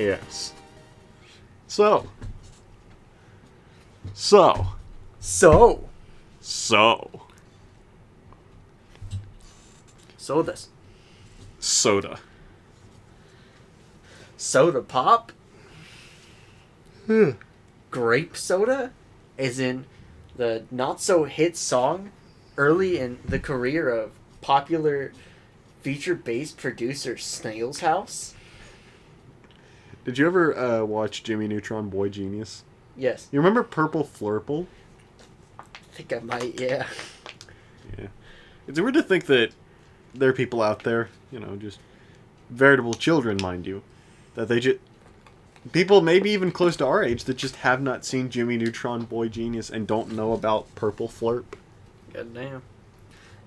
Yes. So. So. So. So. Sodas. Soda. Soda pop? Grape soda? As in the not-so-hit song early in the career of popular feature-based producer Snail's House? Did you ever watch Jimmy Neutron Boy Genius? Yes. You remember Purple Flurple? I think I might, yeah. Yeah. It's weird to think that there are people out there, just veritable children, mind you, that they just... People maybe even close to our age that just have not seen Jimmy Neutron Boy Genius and don't know about Purple Flurp. God damn.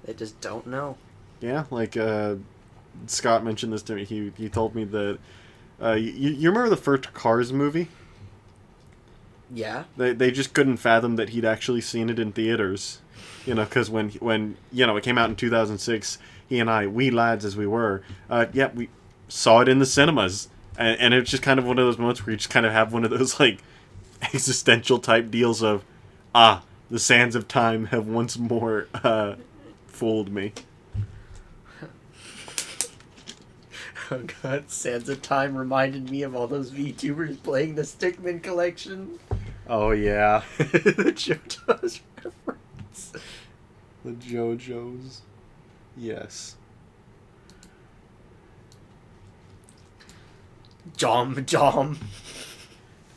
They just don't know. Yeah, like Scott mentioned this to me. He told me that... you remember the first Cars movie? Yeah. They just couldn't fathom that he'd actually seen it in theaters. Because when it came out in 2006, he and I, wee lads as we were, we saw it in the cinemas. And it's just kind of one of those moments where you just kind of have one of those, like, existential type deals of, the sands of time have once more fooled me. Oh god, Sands of Time reminded me of all those VTubers playing the Stickman collection. Oh, yeah. The JoJo's reference. The JoJo's. Yes. Jom.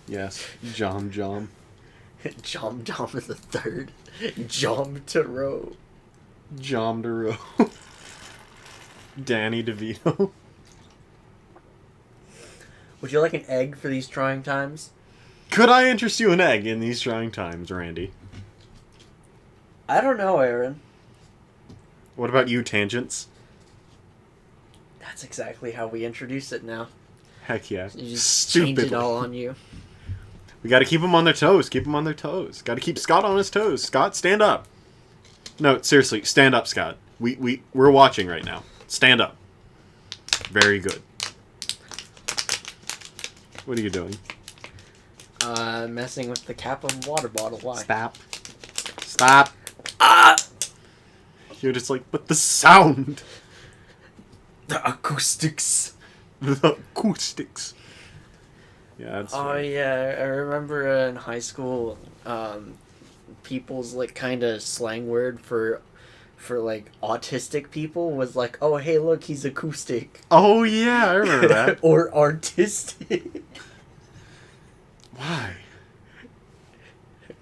Yes. Jom. Jom is the third. Jom Taro. Jom Duro. Danny DeVito. Would you like an egg for these trying times? Could I interest you an egg in these trying times, Randy? I don't know, Aaron. What about you, Tangents? That's exactly how we introduce it now. Heck yeah. You just change it all on you. We gotta keep them on their toes. Keep them on their toes. Gotta keep Scott on his toes. Scott, stand up. No, seriously, stand up, Scott. We're watching right now. Stand up. Very good. What are you doing? Messing with the cap of a water bottle. Why? Stop. You're just like, but the sound. The acoustics. The acoustics. Yeah, that's right. Yeah, I remember in high school, people's like kind of slang word for like autistic people was like, oh hey look, he's acoustic. Oh yeah, I remember that. Or artistic. Why?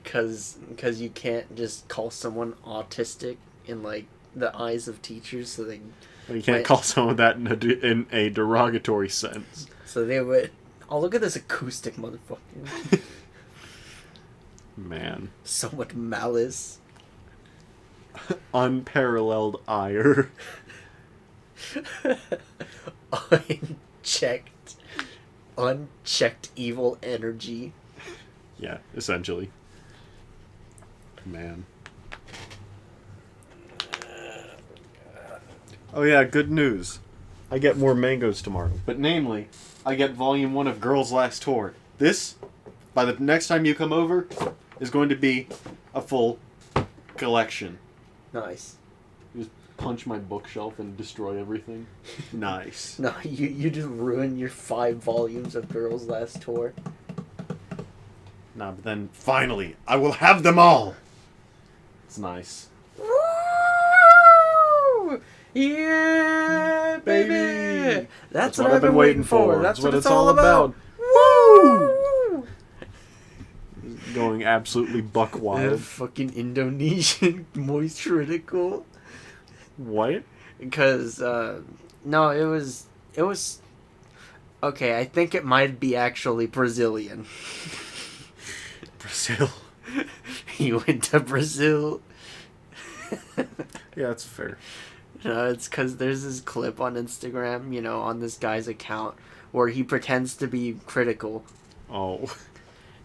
Because you can't just call someone autistic in like the eyes of teachers, so they. You can't call someone that in a derogatory sense. So they would. Oh, look at this acoustic motherfucker. Man. So much malice. Unparalleled ire. Unchecked evil energy. Yeah, essentially. Man. Oh yeah, good news. I get more mangoes tomorrow. But namely, I get volume 1 of Girls' Last Tour. This, by the next time you come over, is going to be a full collection. Nice. Just punch my bookshelf and destroy everything. Nice. No, you just ruined your 5 volumes of Girls' Last Tour. Nah, but then, finally, I will have them all! It's nice. Woo! Yeah, baby! That's what I've been waiting for. That's what it's all about. Woo! Going absolutely buck wild. Fucking Indonesian moisturical. What? Because, no, it was... Okay, I think it might be actually Brazilian. Brazil. You went to Brazil. Yeah, that's fair. No, it's because there's this clip on Instagram, on this guy's account, where he pretends to be critical. Oh.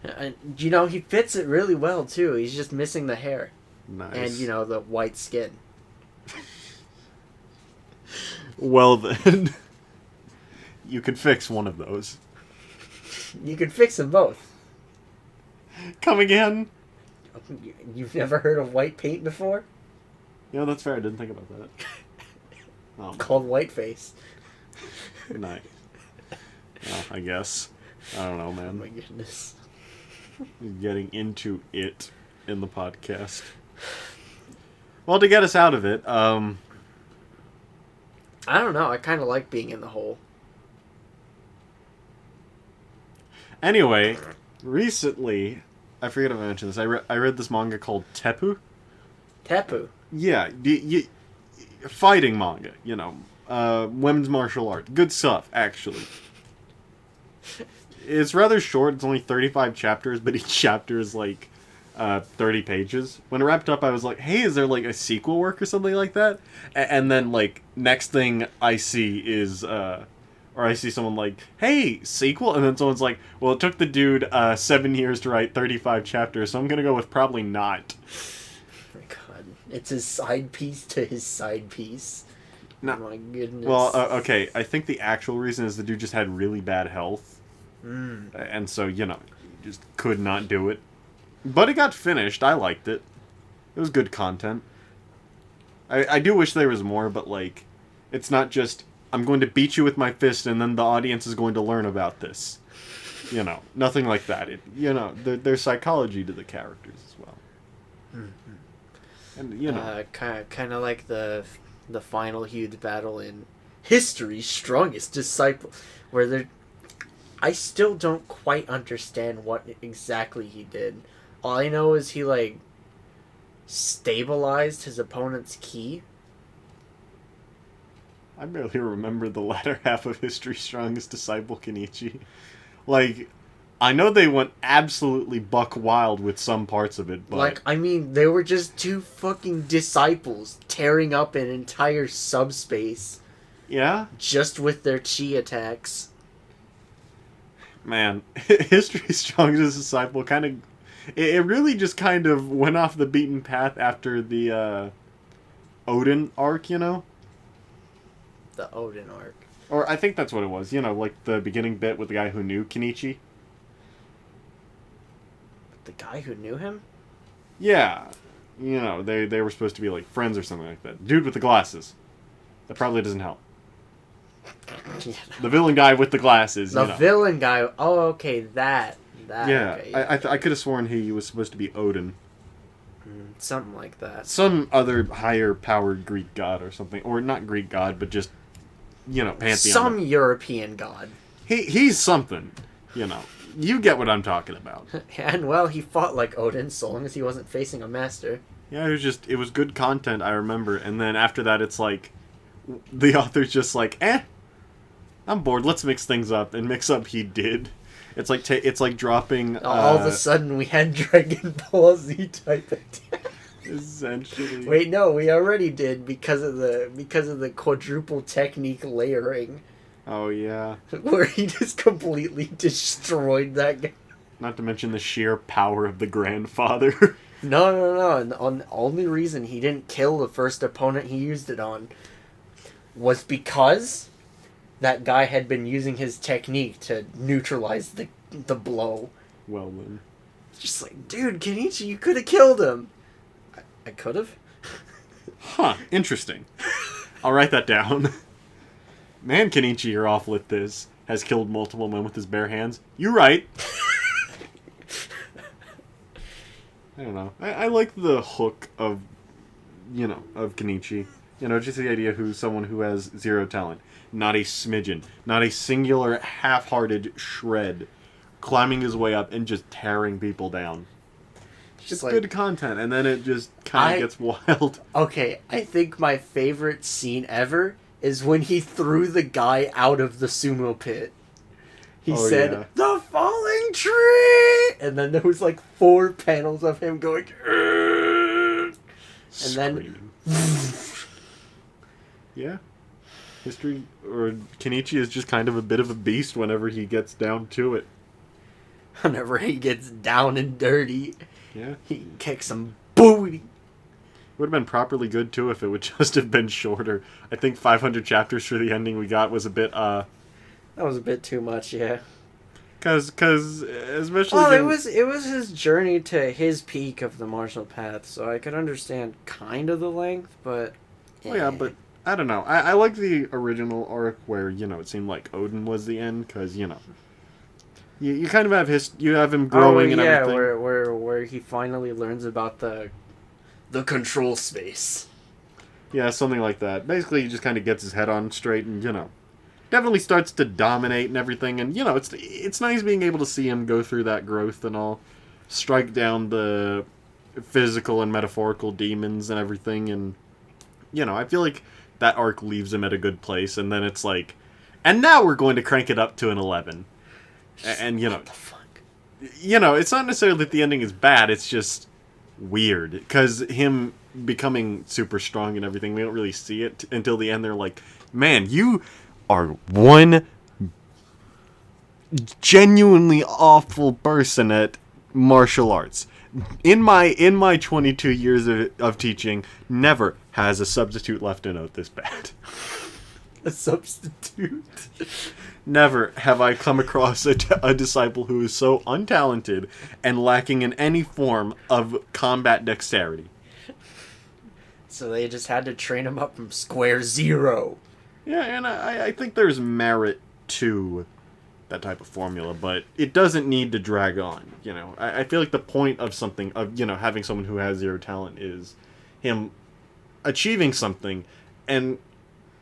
And, he fits it really well, too. He's just missing the hair. Nice. And, the white skin. Well, then. You could fix one of those. You could fix them both. Come again? You've never heard of white paint before? Yeah, that's fair. I didn't think about that. It's called whiteface. Nice. Well, I guess. I don't know, Oh man. my goodness. Getting into it in the podcast. Well, to get us out of it, I don't know. I kind of like being in the hole. anyway, recently, I forget if I mentioned this, I read this manga called Teppu. Teppu. Yeah, fighting manga, women's martial art. Good stuff, actually. It's rather short, it's only 35 chapters, but each chapter is like 30 pages. When it wrapped up, I was like, hey, is there like a sequel work or something like that? And then like, next thing I see is, or I see someone like, hey, sequel? And then someone's like, well, it took the dude 7 years to write 35 chapters, so I'm gonna go with probably not. Oh my god. It's his side piece to his side piece. No. Oh my goodness. Well, okay, I think the actual reason is the dude just had really bad health. And so, just could not do it. But it got finished. I liked it. It was good content. I do wish there was more, but, like, it's not just, I'm going to beat you with my fist and then the audience is going to learn about this. Nothing like that. There's psychology to the characters as well. And, kind of like the final huge battle in History's Strongest Disciple, where I still don't quite understand what exactly he did. All I know is he, like, stabilized his opponent's ki. I barely remember the latter half of History's Strongest Disciple, Kenichi. Like, I know they went absolutely buck wild with some parts of it, but... Like, I mean, they were just two fucking disciples tearing up an entire subspace. Yeah? Just with their chi attacks. Man, History's Strongest Disciple kind of... It really just kind of went off the beaten path after the Odin arc, The Odin arc. Or I think that's what it was, like the beginning bit with the guy who knew Kenichi. The guy who knew him? Yeah. They were supposed to be like friends or something like that. Dude with the glasses. That probably doesn't help. Yeah. The villain guy with the glasses. The villain guy. Oh, okay, that. Yeah, okay. I could have sworn he was supposed to be Odin. Something like that. Some other higher powered Greek god or something. Or not Greek god, but just, pantheon. Some European god. He's something, You get what I'm talking about. And, well, he fought like Odin so long as he wasn't facing a master. Yeah, it was good content, I remember. And then after that, it's like, the author's just like, I'm bored, let's mix things up. And mix up he did. It's like dropping... All of a sudden, we had Dragon Ball Z type attack. Essentially. Wait, no, we already did because of the quadruple technique layering. Oh, yeah. Where he just completely destroyed that guy. Not to mention the sheer power of the grandfather. No. And the only reason he didn't kill the first opponent he used it on was because that guy had been using his technique to neutralize the blow. Well, then. Just like, dude, Kenichi, you could have killed him. I could have? Huh, interesting. I'll write that down. Man, Kenichi, you're awful at this. Has killed multiple men with his bare hands. You're right. I don't know. I like the hook of Kenichi. Just the idea someone who has zero talent. Not a smidgen. Not a singular half-hearted shred. Climbing his way up and just tearing people down. It's like, good content, and then it just kind of gets wild. Okay, I think my favorite scene ever is when he threw the guy out of the sumo pit. He said, yeah. The falling tree! And then there was like 4 panels of him going, and screaming. Yeah. History, or Kenichi is just kind of a bit of a beast whenever he gets down to it. Whenever he gets down and dirty. Yeah. He can kick some booty. Would have been properly good, too, if it would just have been shorter. I think 500 chapters for the ending we got was a bit, That was a bit too much, yeah. Cause especially. Well, it was his journey to his peak of the martial path, so I could understand kind of the length, but. Well, yeah, but I don't know. I like the original arc where it seemed like Odin was the end, because you kind of have you have him growing and everything. where he finally learns about the control space. Yeah, something like that. Basically, he just kind of gets his head on straight and definitely starts to dominate and everything. And it's nice being able to see him go through that growth and all, strike down the physical and metaphorical demons and everything. And I feel like that arc leaves him at a good place. And then it's like, and now we're going to crank it up to an 11. And What the fuck? It's not necessarily that the ending is bad. It's just weird because him becoming super strong and everything, we don't really see it until the end. They're like, man, you are one genuinely awful person at martial arts. In my 22 years of teaching, never has a substitute left a note this bad. A substitute? Never have I come across a disciple who is so untalented and lacking in any form of combat dexterity. So they just had to train him up from square zero. Yeah, and I think there's merit to that type of formula, but it doesn't need to drag on. I feel like the point of something, of having someone who has zero talent, is him achieving something, and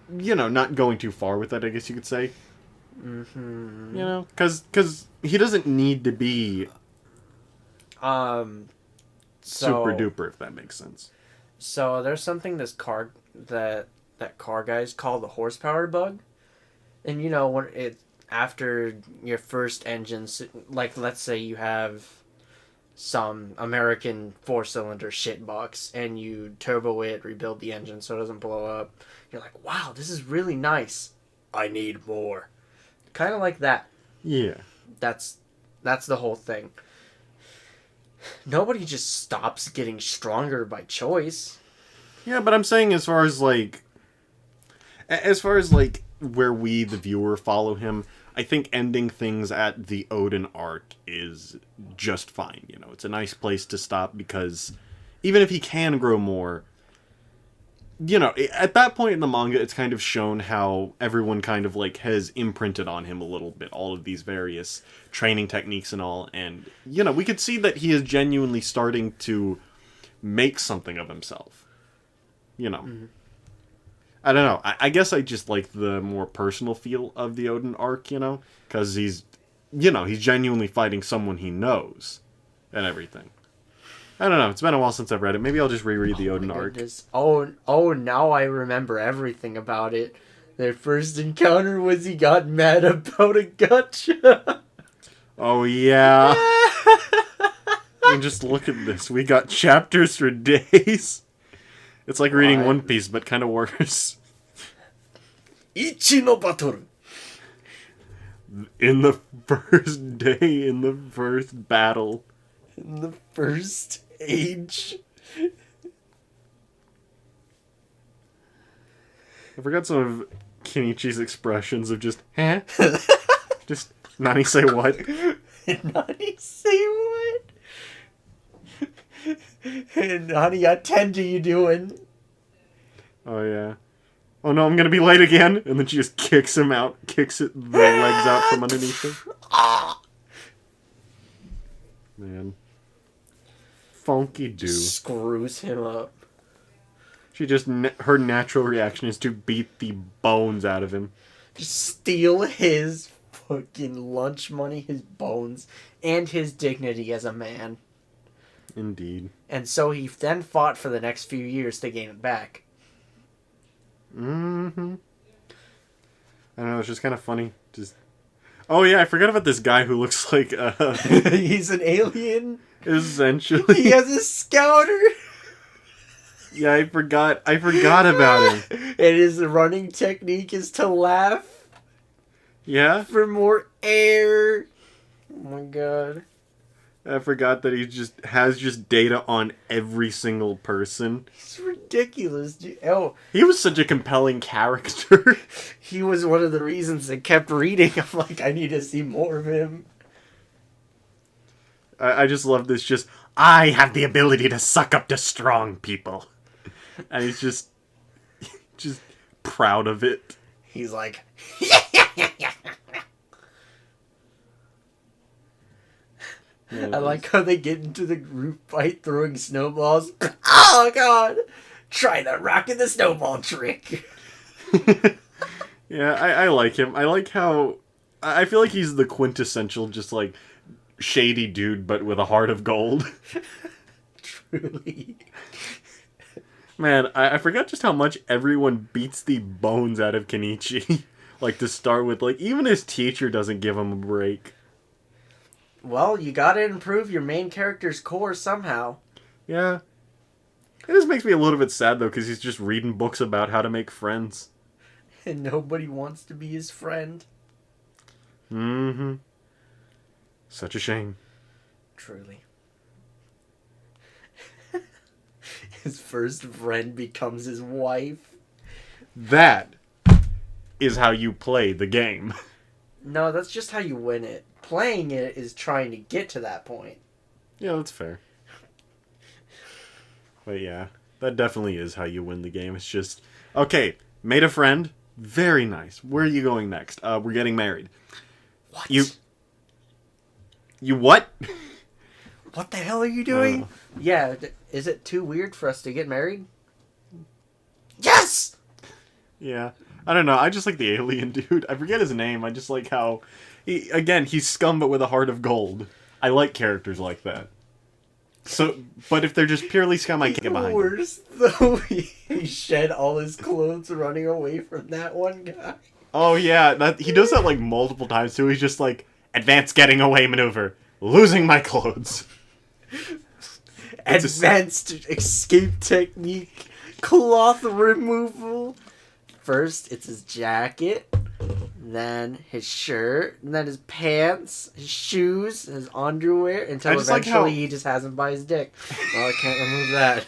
not going too far with that, I guess you could say. Mm-hmm. Because he doesn't need to be super duper, if that makes sense. So there's something that car guys call the horsepower bug, and when after your first engines, like let's say you have some American 4-cylinder shitbox and you turbo it, rebuild the engine so it doesn't blow up, you're like, wow, this is really nice. I need more. Kind of like that. Yeah. That's the whole thing. Nobody just stops getting stronger by choice. Yeah, but I'm saying as far as where we, the viewer, follow him, I think ending things at the Odin arc is just fine. It's a nice place to stop, because even if he can grow more, at that point in the manga, it's kind of shown how everyone kind of has imprinted on him a little bit, all of these various training techniques and all, and we could see that he is genuinely starting to make something of himself. Mm-hmm. I don't know. I guess I just like the more personal feel of the Odin arc, because he's genuinely fighting someone he knows and everything. I don't know. It's been a while since I've read it. Maybe I'll just reread the Odin arc. Oh, now I remember everything about it. Their first encounter was he got mad about a gotcha. Oh, yeah. And just look at this. We got chapters for days. It's like reading One Piece, but kind of worse. Ichi no battle. In the first day, in the first battle. In the first age. I forgot some of Kenichi's expressions of just, huh? Just, Nani say what? Nani say what? Nani, what 10 are you doing? Oh, yeah. Oh, no, I'm going to be late again. And then she just kicks him out, the legs out from underneath him. Man. Funky dude. Screws him up. She just, her natural reaction is to beat the bones out of him. Just steal his fucking lunch money, his bones, and his dignity as a man. Indeed. And so he then fought for the next few years to gain it back. Mm-hmm. I don't know, it's just kind of funny. Oh yeah, I forgot about this guy who looks like he's an alien. Essentially. He has a scouter. Yeah, I forgot about him. And his running technique is to laugh. Yeah? For more air. Oh my god. I forgot that he has data on every single person. It's ridiculous, dude. Oh, he was such a compelling character. He was one of the reasons I kept reading. I'm like, I need to see more of him. I just love this. Just, I have the ability to suck up to strong people. And he's just proud of it. He's like, Yeah, I like how they get into the group fight throwing snowballs. Oh, God. Try the rock and the snowball trick. Yeah, I like him. I like how... I feel like he's the quintessential, just, like, shady dude, but with a heart of gold. Truly. Man, I forgot just how much everyone beats the bones out of Kenichi. Like, to start with, like, even his teacher doesn't give him a break. Well, you gotta improve your main character's core somehow. Yeah. It just makes me a little bit sad, though, because he's just reading books about how to make friends. And nobody wants to be his friend. Mm-hmm. Such a shame. Truly. His first friend becomes his wife. That is how you play the game. No, that's just how you win it. Playing it is trying to get to that point. Yeah, that's fair. But yeah, that definitely is how you win the game. It's just, okay, made a friend, very nice. Where are you going next? We're getting married. What? You what? What the hell are you doing? Yeah, is it too weird for us to get married? Yes! Yeah. I don't know, I just like the alien dude. I forget his name, I just like how... he's scum but with a heart of gold. I like characters like that. So, but if they're just purely scum, I can't get behind them. Worse, though, he shed all his clothes running away from that one guy. Oh yeah, he does that like multiple times too. He's just like, advanced getting away maneuver. Losing my clothes. Advanced escape technique. Cloth removal. First, it's his jacket. Then his shirt. And then his pants. His shoes. His underwear. Until eventually he just has him by his dick. Well, I can't remove that.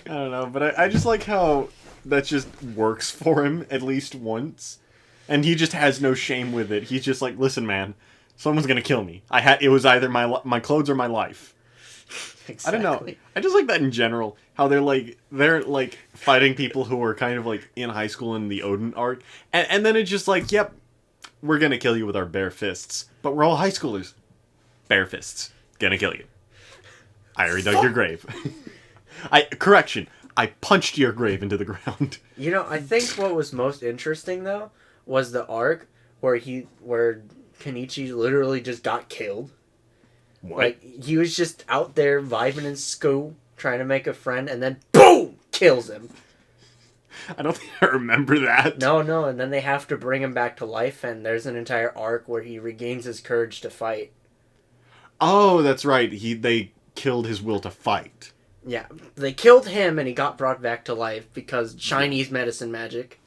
I don't know, but I just like how that just works for him at least once. And he just has no shame with it. He's just like, listen, man, someone's gonna kill me. It was either my clothes or my life. Exactly. I don't know. I just like that in general. How they're like fighting people who are kind of like in high school in the Odin arc, and then it's just like, yep, we're gonna kill you with our bare fists, but we're all high schoolers. Bare fists, gonna kill you. I already dug your grave. I punched your grave into the ground. You know, I think what was most interesting though was the arc where Kenichi literally just got killed. What? Like, he was just out there vibing in school, trying to make a friend, and then BOOM! Kills him. I don't think I remember that. No, and then they have to bring him back to life, and there's an entire arc where he regains his courage to fight. Oh, that's right. They killed his will to fight. Yeah, they killed him, and he got brought back to life because Chinese medicine magic.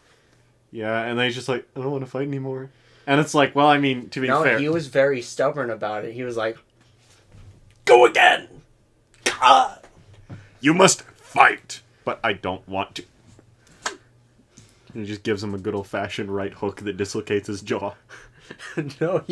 Yeah, and then he's just like, I don't want to fight anymore. And it's like, well, I mean, to be fair... No, he was very stubborn about it. He was like, go again! God! You must fight! But I don't want to. And he just gives him a good old-fashioned right hook that dislocates his jaw. No,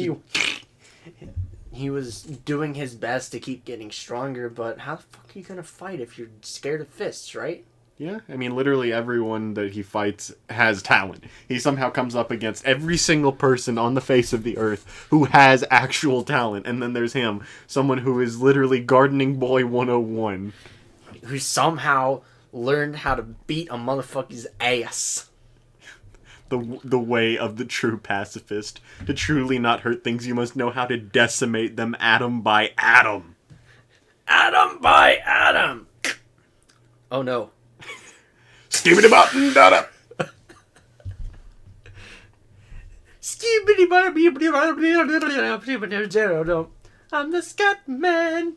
he was doing his best to keep getting stronger, but how the fuck are you gonna fight if you're scared of fists, right? Yeah, I mean, literally everyone that he fights has talent. He somehow comes up against every single person on the face of the earth who has actual talent. And then there's him, someone who is literally Gardening Boy 101. Who somehow learned how to beat a motherfucker's ass. The way of the true pacifist. To truly not hurt things, you must know how to decimate them atom by atom. Atom by atom! Oh no. Skibidi button dada. I'm the Scat Man.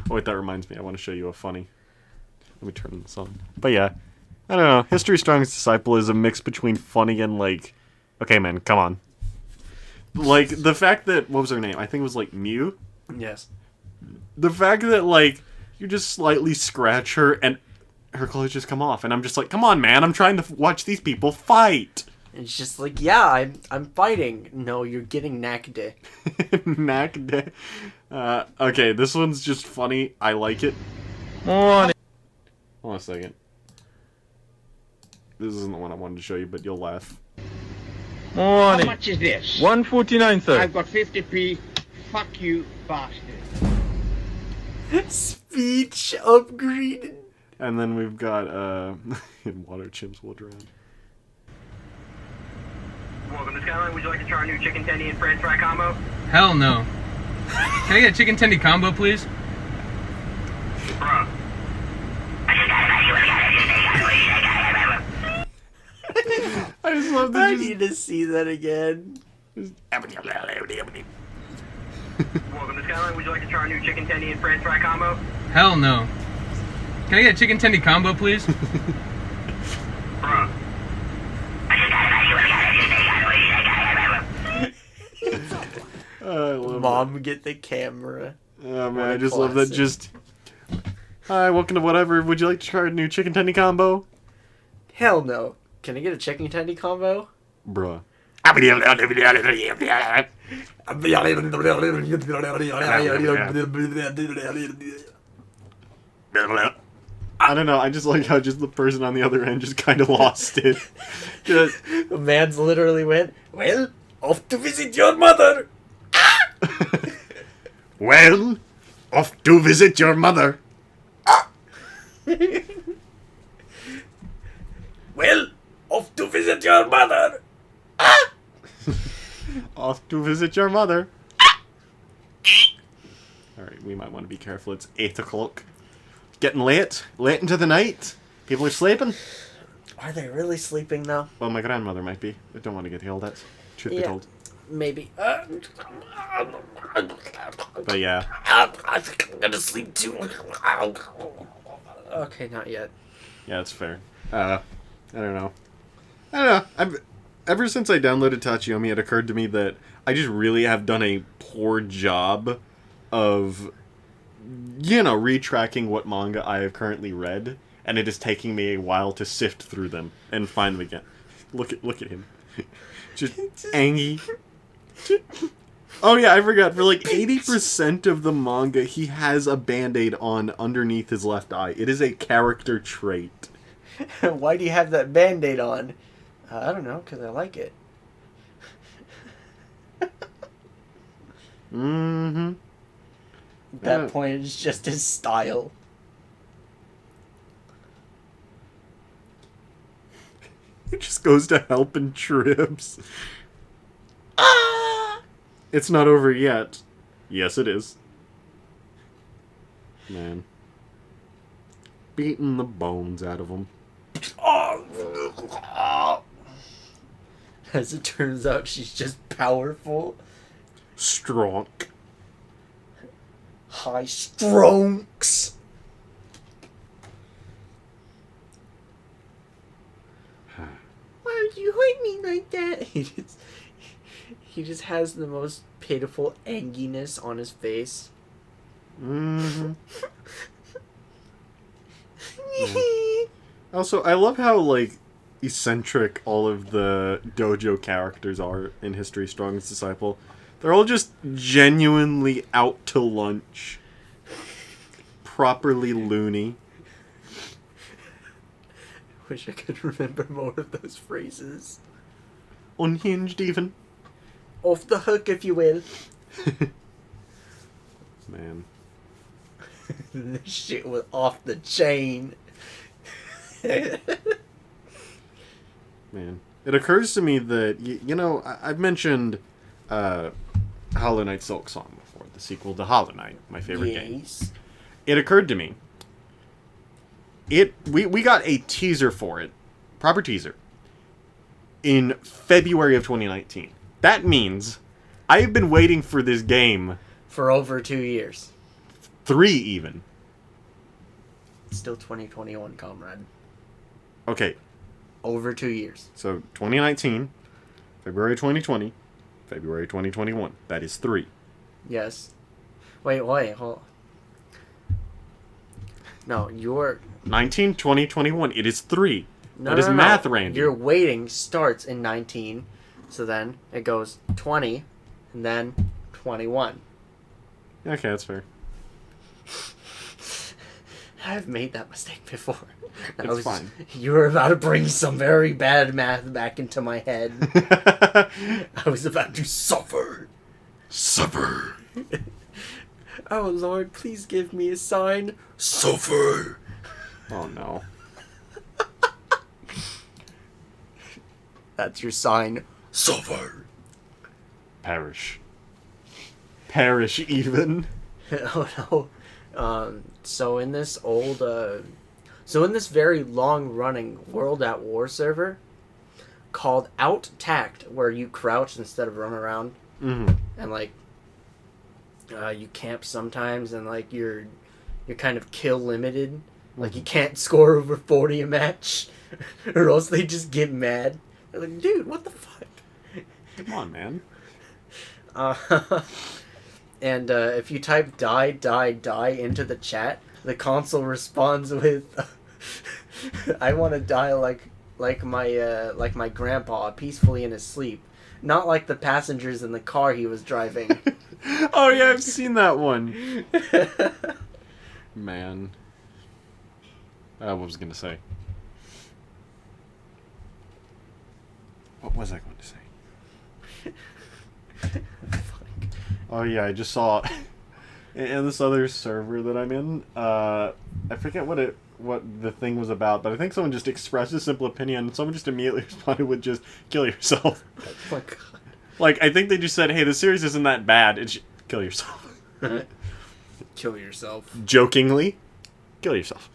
Oh wait, that reminds me. I want to show you a funny. Let me turn this on. But yeah, I don't know. History's Strongest Disciple is a mix between funny and like, okay, man, come on. Like the fact that what was her name? I think it was like Mew. Yes. The fact that like you just slightly scratch her and her clothes just come off, and I'm just like, come on, man, I'm trying to watch these people fight. And it's just like, yeah, I'm fighting. No, you're getting nacked. Knack. Okay, this one's just funny. I like it. Morning. Hold on a second. This isn't the one I wanted to show you, but you'll laugh. Morning. How much is this? 149, sir. I've got 50p. Fuck you, bastard. Speech upgraded. And then we've got, in water chimps will drown. Welcome to Skyline. Would you like to try our new chicken tendy and french fry combo? Hell no. Can I get a chicken tendy combo, please? Bruh. I just love that. I need to see that again. Welcome to Skyline. Would you like to try our new chicken tendy and french fry combo? Hell no. Can I get a chicken tendy combo, please? Bruh. I love Mom, get the camera. that. Oh man, What I a just love that. classic. Just hi, welcome to whatever. Would you like to try a new chicken tendy combo? Hell no. Can I get a chicken tendy combo? Bruh. I don't know. I just like how just the person on the other end just kind of lost it. Just, The man's literally went, well, off to visit your mother. well, off to visit your mother. Well, off to visit your mother. Off to visit your mother. All right, we might want to be careful. It's 8 o'clock. Getting late. Late into the night. People are sleeping. Are they really sleeping though? Well, my grandmother might be. I don't want to get yelled at. Truth be Yeah. told. Maybe. But yeah. I'm gonna sleep too. Okay, not yet. Yeah, that's fair. I don't know. Ever since I downloaded Tachiyomi, it occurred to me that I just really have done a poor job of, retracking what manga I have currently read, and it is taking me a while to sift through them and find them again. Look at him, just Angie. Oh yeah, I forgot. For like 80% of the manga, he has a band-aid on underneath his left eye. It is a character trait. Why do you have that band-aid on? I don't know, because I like it. Mm-hmm. At that Yeah. point, it's just his style. He just goes to help and trips. It's not over yet. Yes, it is. Man. Beating the bones out of him. As it turns out, she's just powerful. Strong. High strokes. Why would you hurt me like that? He just has the most pitiful anginess on his face. Mm-hmm. Also, I love how, like, eccentric all of the dojo characters are in History Strongest Disciple. They're all just genuinely out to lunch. Properly loony. Wish I could remember more of those phrases. Unhinged, even. Off the hook, if you will. Man. This shit was off the chain. Man. It occurs to me that, I've mentioned Hollow Knight Silk Song before, the sequel to Hollow Knight, my favorite game. Yes. It occurred to me, we got a teaser for it, proper teaser, in February of 2019. That means I have been waiting for this game, For over 2 years. 3 even. It's still 2021, comrade. Okay, Over 2 years. so 2019, February 2020, February 2021. That is 3. Yes. Wait, hold. No, you're... 19, 20, 21. It is 3. No, That is math, Randy. Your weighting starts in 19, so then it goes 20, and then 21. Okay, that's fair. I've made that mistake before. It's fine. You were about to bring some very bad math back into my head. I was about to suffer. Suffer. Oh, Lord, please give me a sign. Suffer. Oh, no. That's your sign. Suffer. Perish. Perish, even. Oh, no. So in this very long-running World at War server called Out Tact, where you crouch instead of run around, Mm-hmm. and like you camp sometimes, and like you're kind of kill limited, like you can't score over 40 a match, or else they just get mad. They're like, dude, what the fuck? Come on, man. And if you type die, die, die into the chat, the console responds with, I want to die like my grandpa, peacefully in his sleep. Not like the passengers in the car he was driving. Oh, yeah, I've seen that one. Man. What was I going to say? What was I going to say? Oh yeah, I just saw in this other server that I'm in. I forget what the thing was about, but I think someone just expressed a simple opinion, and someone just immediately responded with just kill yourself. Oh my god! Like I think they just said, "Hey, the series isn't that bad. It's kill yourself." Kill yourself. Jokingly, kill yourself.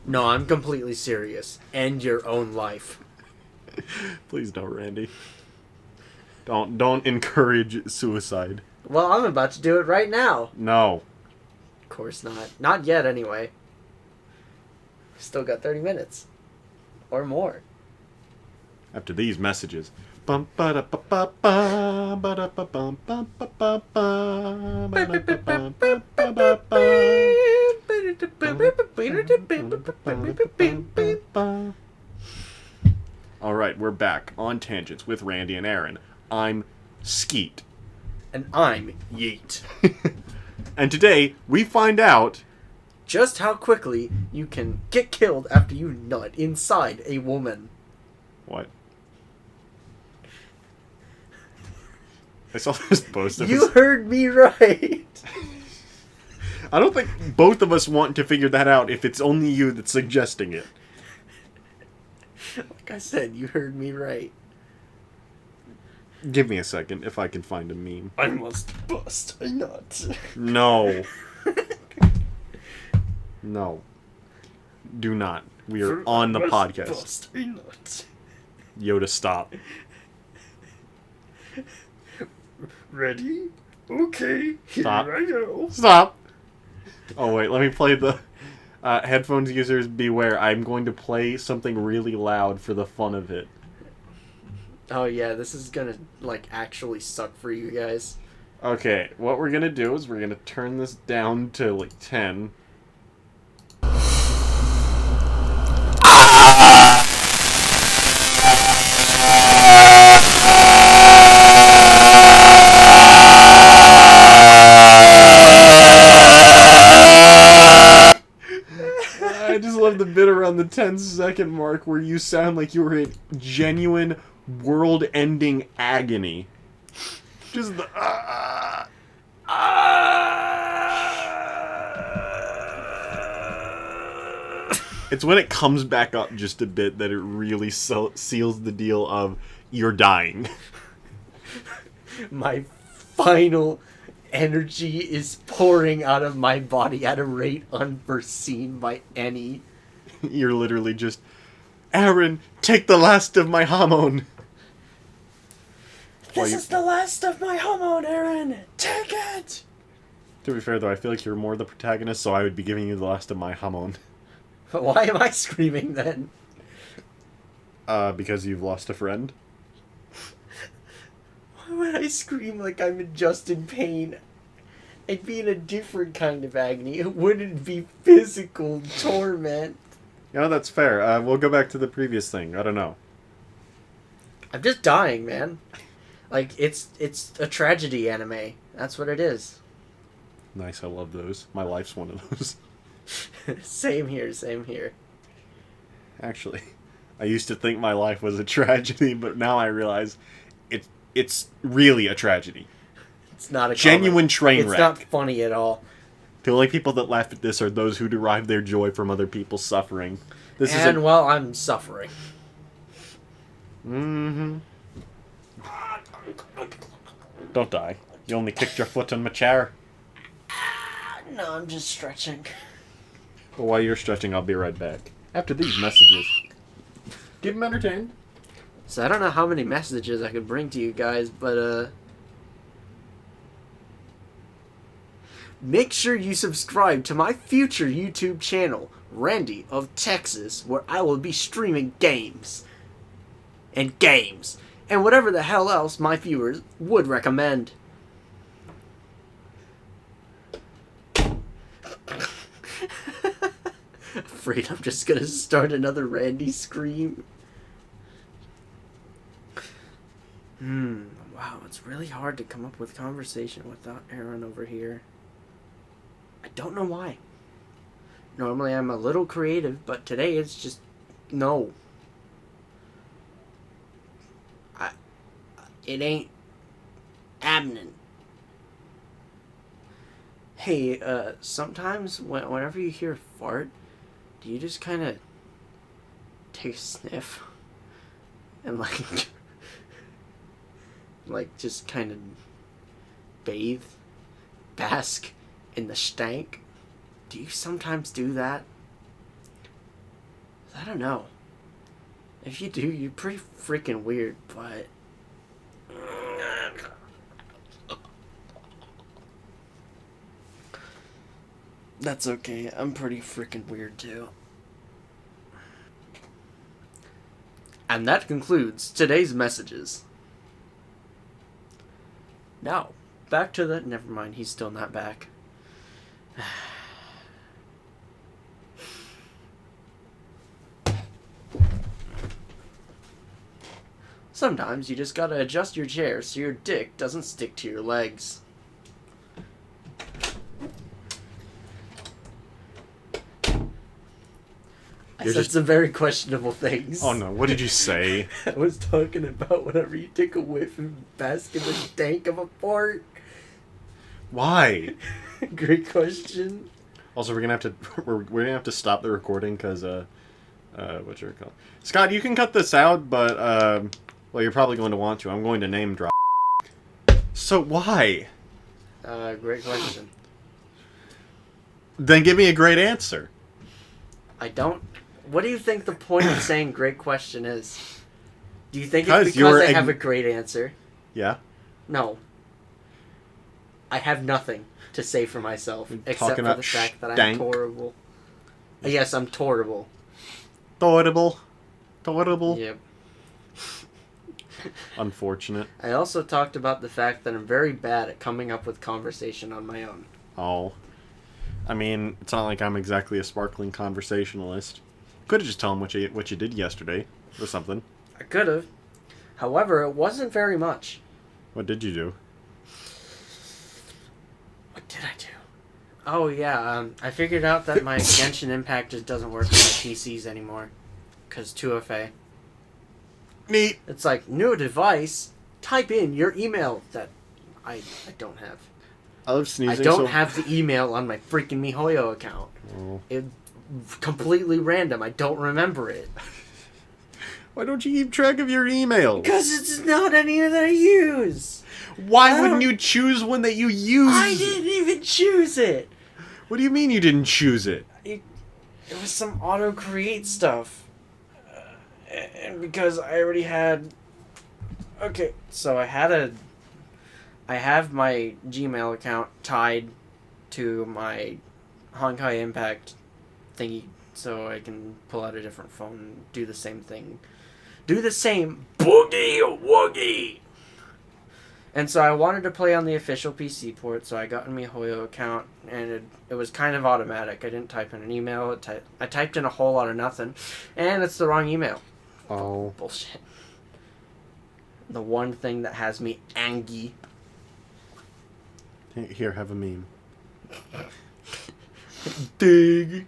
No, I'm completely serious. End your own life. Please don't, Randy. Don't encourage suicide. Well, I'm about to do it right now. No. Of course not. Not yet, anyway. Still got 30 minutes. Or more. After these messages. Bum ba da ba ba ba ba da ba bum bum ba ba ba ba da ba bum ba ba ba ba. All right, we're back on Tangents with Randy and Aaron. I'm Skeet. And I'm Yeet. And today, we find out... just how quickly you can get killed after you nut inside a woman. What? I saw this post. You heard me right. I don't think both of us want to figure that out if it's only you that's suggesting it. Like I said, you heard me right. Give me a second if I can find a meme. I must bust a nut. No. No. Do not. We are on the podcast. Bust a nut. Yoda, stop. Ready? Okay. Stop. Here I go. Stop. Oh, wait. Let me play the... headphones users, beware. I'm going to play something really loud for the fun of it. Oh yeah, this is gonna, like, actually suck for you guys. Okay, what we're gonna do is we're gonna turn this down to, like, 10. I just love the bit around the 10-second mark where you sound like you were in genuine world-ending agony. Just the... It's when it comes back up just a bit that it really seals the deal of you're dying. My final energy is pouring out of my body at a rate unforeseen by any. You're literally just, Aaron, take the last of my hormone. This is the last of my hormone, Aaron. Take it. To be fair, though, I feel like you're more the protagonist, so I would be giving you the last of my hormone. But why am I screaming then? Because you've lost a friend. Why would I scream like I'm just in pain? I'd be in a different kind of agony. It wouldn't be physical torment. That's fair. We'll go back to the previous thing. I don't know. I'm just dying, man. Like, it's a tragedy anime. That's what it is. Nice, I love those. My life's one of those. Same here. Actually, I used to think my life was a tragedy, but now I realize it's really a tragedy. It's not a genuine train It's wreck. not funny at all. The only people that laugh at this are those who derive their joy from other people's suffering. Well, I'm suffering. Mm-hmm. Don't die. You only kicked your foot on my chair. No, I'm just stretching. Well, while you're stretching, I'll be right back. After these messages. Keep them entertained. So I don't know how many messages I could bring to you guys, but make sure you subscribe to my future YouTube channel, Randy of Texas, where I will be streaming games. And whatever the hell else my viewers would recommend. Afraid I'm just gonna start another Randy scream. Wow, it's really hard to come up with conversation without Aaron over here. I don't know why. Normally I'm a little creative, but today it's just no. It ain't happening. Hey, sometimes whenever you hear a fart, do you just kind of take a sniff and like just kind of bask in the stank? Do you sometimes do that? I don't know. If you do, you're pretty freaking weird, but that's okay. I'm pretty freaking weird too. And that concludes today's messages. Now, back to the... Never mind, he's still not back. Sometimes you just gotta adjust your chair so your dick doesn't stick to your legs. I said some very questionable things. Oh no, what did you say? I was talking about whenever you take a whiff and bask in the stank of a fart. Why? Great question. Also, we're gonna have to stop the recording because what's your call? Scott, you can cut this out, but well, you're probably going to want to. I'm going to name drop. So why? Great question. Then give me a great answer. I don't. What do you think the point of saying "great question" is? Do you think Because it's because I you're have a great answer? Yeah. No. I have nothing to say for myself except talking for about the fact that I'm stank. torrible. Yes, I'm torrible. Torrible. Yep. Unfortunate. I also talked about the fact that I'm very bad at coming up with conversation on my own. Oh. I mean, it's not like I'm exactly a sparkling conversationalist. Could have just told him what you did yesterday or something. I could have. However, it wasn't very much. What did you do? What did I do? Oh, yeah, I figured out that my Genshin Impact just doesn't work on my PCs anymore. Because 2FA. Neat. It's like, new device, type in your email that I don't have. I love sneezing. I don't have the email on my freaking MiHoYo account. Oh. It's completely random. I don't remember it. Why don't you keep track of your emails? Because it's not any that I use. Why wouldn't you choose one that you use? I didn't even choose it. What do you mean you didn't choose it? It was some auto-create stuff. And because I already had... Okay, so I have my Gmail account tied to my Honkai Impact thingy, so I can pull out a different phone and do the same thing. Do the same boogie woogie! And so I wanted to play on the official PC port, so I got a MiHoYo account, and it was kind of automatic. I didn't type in an email. I typed in a whole lot of nothing, and it's the wrong email. Oh. Bullshit. The one thing that has me angry. Here, have a meme. Dig.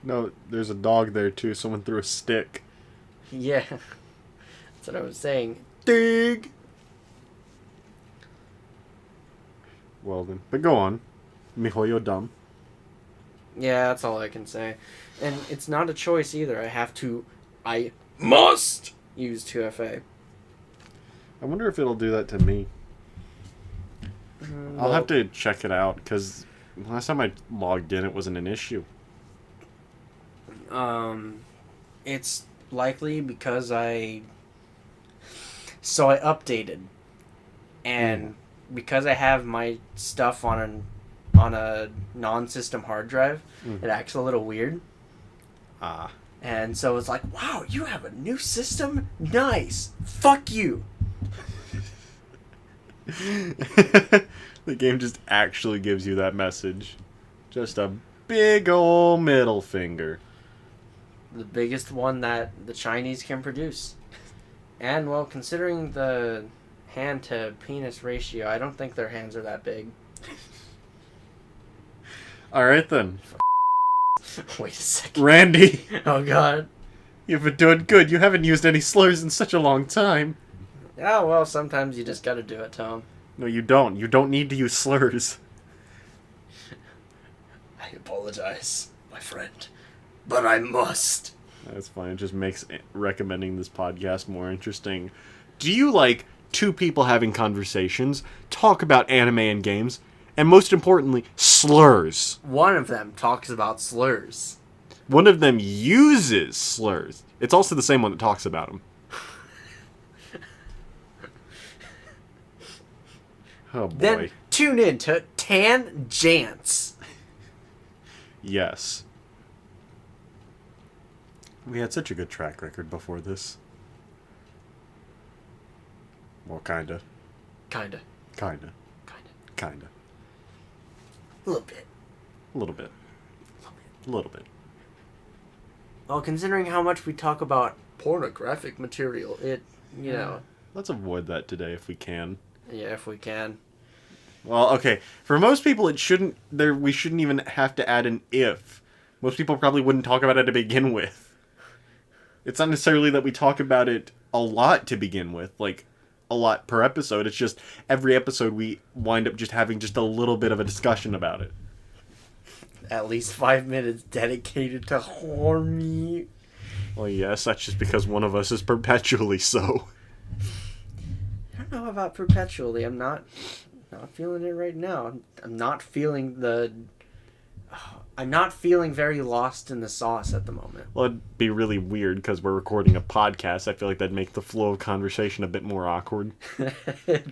No, there's a dog there too. Someone threw a stick. Yeah. That's what I was saying. Dig. Well then. But go on. MiHoYo dumb. Yeah, that's all I can say. And it's not a choice either. I must use 2FA. I wonder if it'll do that to me. I'll have to check it out, because last time I logged in, it wasn't an issue. It's likely because I updated, and because I have my stuff on a non-system hard drive, it acts a little weird. Ah. And so it's like, wow, you have a new system? Nice. Fuck you. The game just actually gives you that message. Just a big ol' middle finger. The biggest one that the Chinese can produce. And, well, considering the hand to penis ratio, I don't think their hands are that big. Alright then. Wait a second. Randy, Oh, God. you've been doing good. You haven't used any slurs in such a long time. Oh, well, sometimes you just gotta do it, Tom. No, you don't. You don't need to use slurs. I apologize, my friend. But I must. That's fine. It just makes recommending this podcast more interesting. Do you like two people having conversations, talk about anime and games, and most importantly, slurs? One of them talks about slurs. One of them uses slurs. It's also the same one that talks about them. Oh boy. Then tune in to Tangents. Yes. We had such a good track record before this. Well, kinda. Kinda. Kinda. Kinda. Kinda. A little bit. A little bit. A little bit. Well, considering how much we talk about pornographic material, you know. Let's avoid that today if we can. Yeah, if we can. Well, okay. For most people, we shouldn't even have to add an if. Most people probably wouldn't talk about it to begin with. It's not necessarily that we talk about it a lot to begin with, like a lot per episode. It's just every episode we wind up just having just a little bit of a discussion about it. At least 5 minutes dedicated to horny. Well, yes, that's just because one of us is perpetually so. I don't know about perpetually. I'm not feeling it right now. I'm not feeling I'm not feeling very lost in the sauce at the moment. Well, it'd be really weird because we're recording a podcast. I feel like that'd make the flow of conversation a bit more awkward.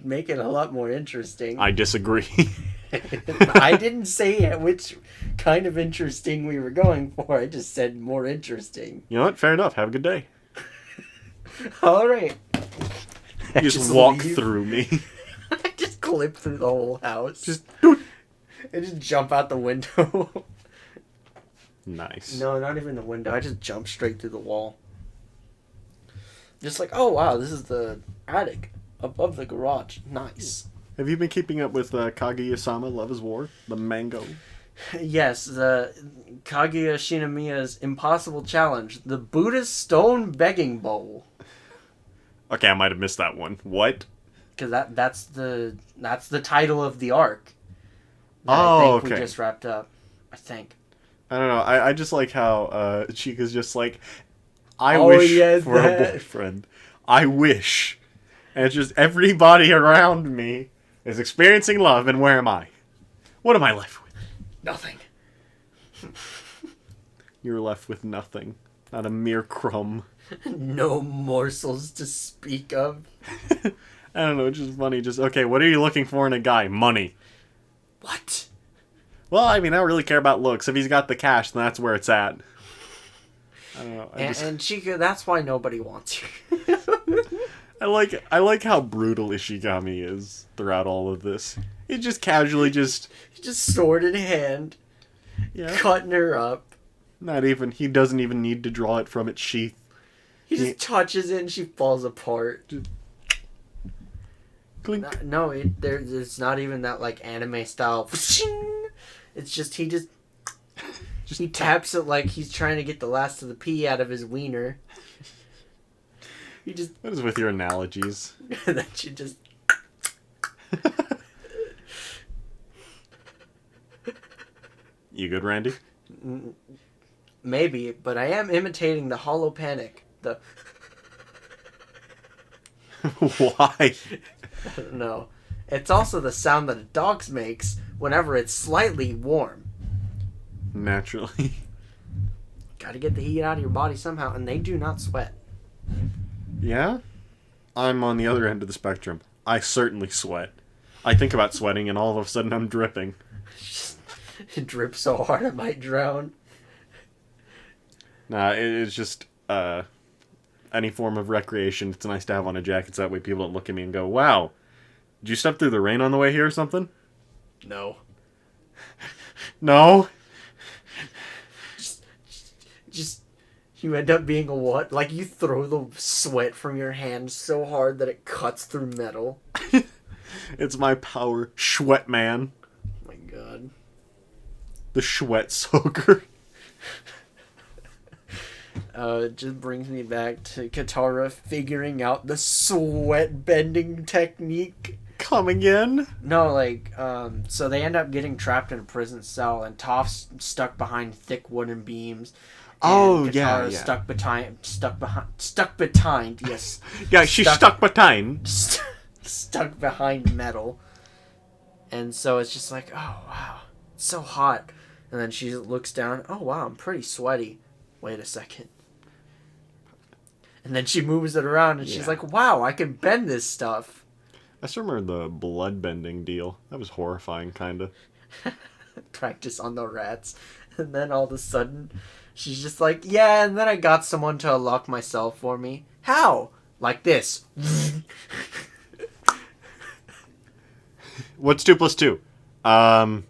Make it a lot more interesting. I disagree. I didn't say which kind of interesting we were going for. I just said more interesting. You know what? Fair enough. Have a good day. All right. You just walk through me. I just clip through the whole house. Just I just jump out the window. nice. No, not even the window. I just jump straight through the wall. Just like, oh wow, this is the attic above the garage. Nice. Have you been keeping up with Kaguya-sama Love is War? The manga? Yes, the Kaguya Shinomiya's Impossible Challenge, the Buddhist Stone Begging Bowl. Okay, I might have missed that one. What? Because that's the title of the arc. Oh, I think okay. we just wrapped up. I think. I don't know. I just like how Chica's just like, I Oh, wish yeah, for a that. boyfriend. I wish. And it's just everybody around me is experiencing love, and where am I? What am I left with? Nothing. You're left with nothing. Not a mere crumb. No morsels to speak of. I don't know, it's just funny. Just, okay, what are you looking for in a guy? Money. What? Well, I mean, I don't really care about looks. If he's got the cash, then that's where it's at. I don't know. And Chica, that's why nobody wants you. I like how brutal Ishigami is throughout all of this. He just casually just sword in hand, cutting her up. not even he doesn't even need to draw it from its sheath. He just touches it and she falls apart. Clink. No, it's not even that like anime style. It's just he taps it like he's trying to get the last of the pee out of his wiener. He just What is with your analogies? that you just. You good, Randy? Maybe, but I am imitating the hollow panic. The Why? I don't know. It's also the sound that a dog makes whenever it's slightly warm. Naturally. Gotta get the heat out of your body somehow, and they do not sweat. Yeah? I'm on the other end of the spectrum. I certainly sweat. I think about sweating and all of a sudden I'm dripping. It drips so hard I might drown. Nah, it's just, any form of recreation. It's nice to have on a jacket so that way people don't look at me and go, wow, did you step through the rain on the way here or something? No. No? Just you end up being a what? Like you throw the sweat from your hand so hard that it cuts through metal. It's my power. Sweat man. Oh my god. The sweat soaker. It just brings me back to Katara figuring out the sweat bending technique. Come again? No, like, so they end up getting trapped in a prison cell, and Toph's stuck behind thick wooden beams. Oh, and yeah, Katara's yeah. stuck behind, yes. Yeah, she's stuck behind. Stuck behind metal. And so it's just like, oh, wow, it's so hot. And then she looks down, oh, wow, I'm pretty sweaty. Wait a second. And then she moves it around, and she's like, wow, I can bend this stuff. I still remember the blood bending deal. That was horrifying, kinda. Practice on the rats. And then all of a sudden, she's just like, yeah, and then I got someone to unlock my cell for me. How? Like this. What's 2 plus 2? Blood.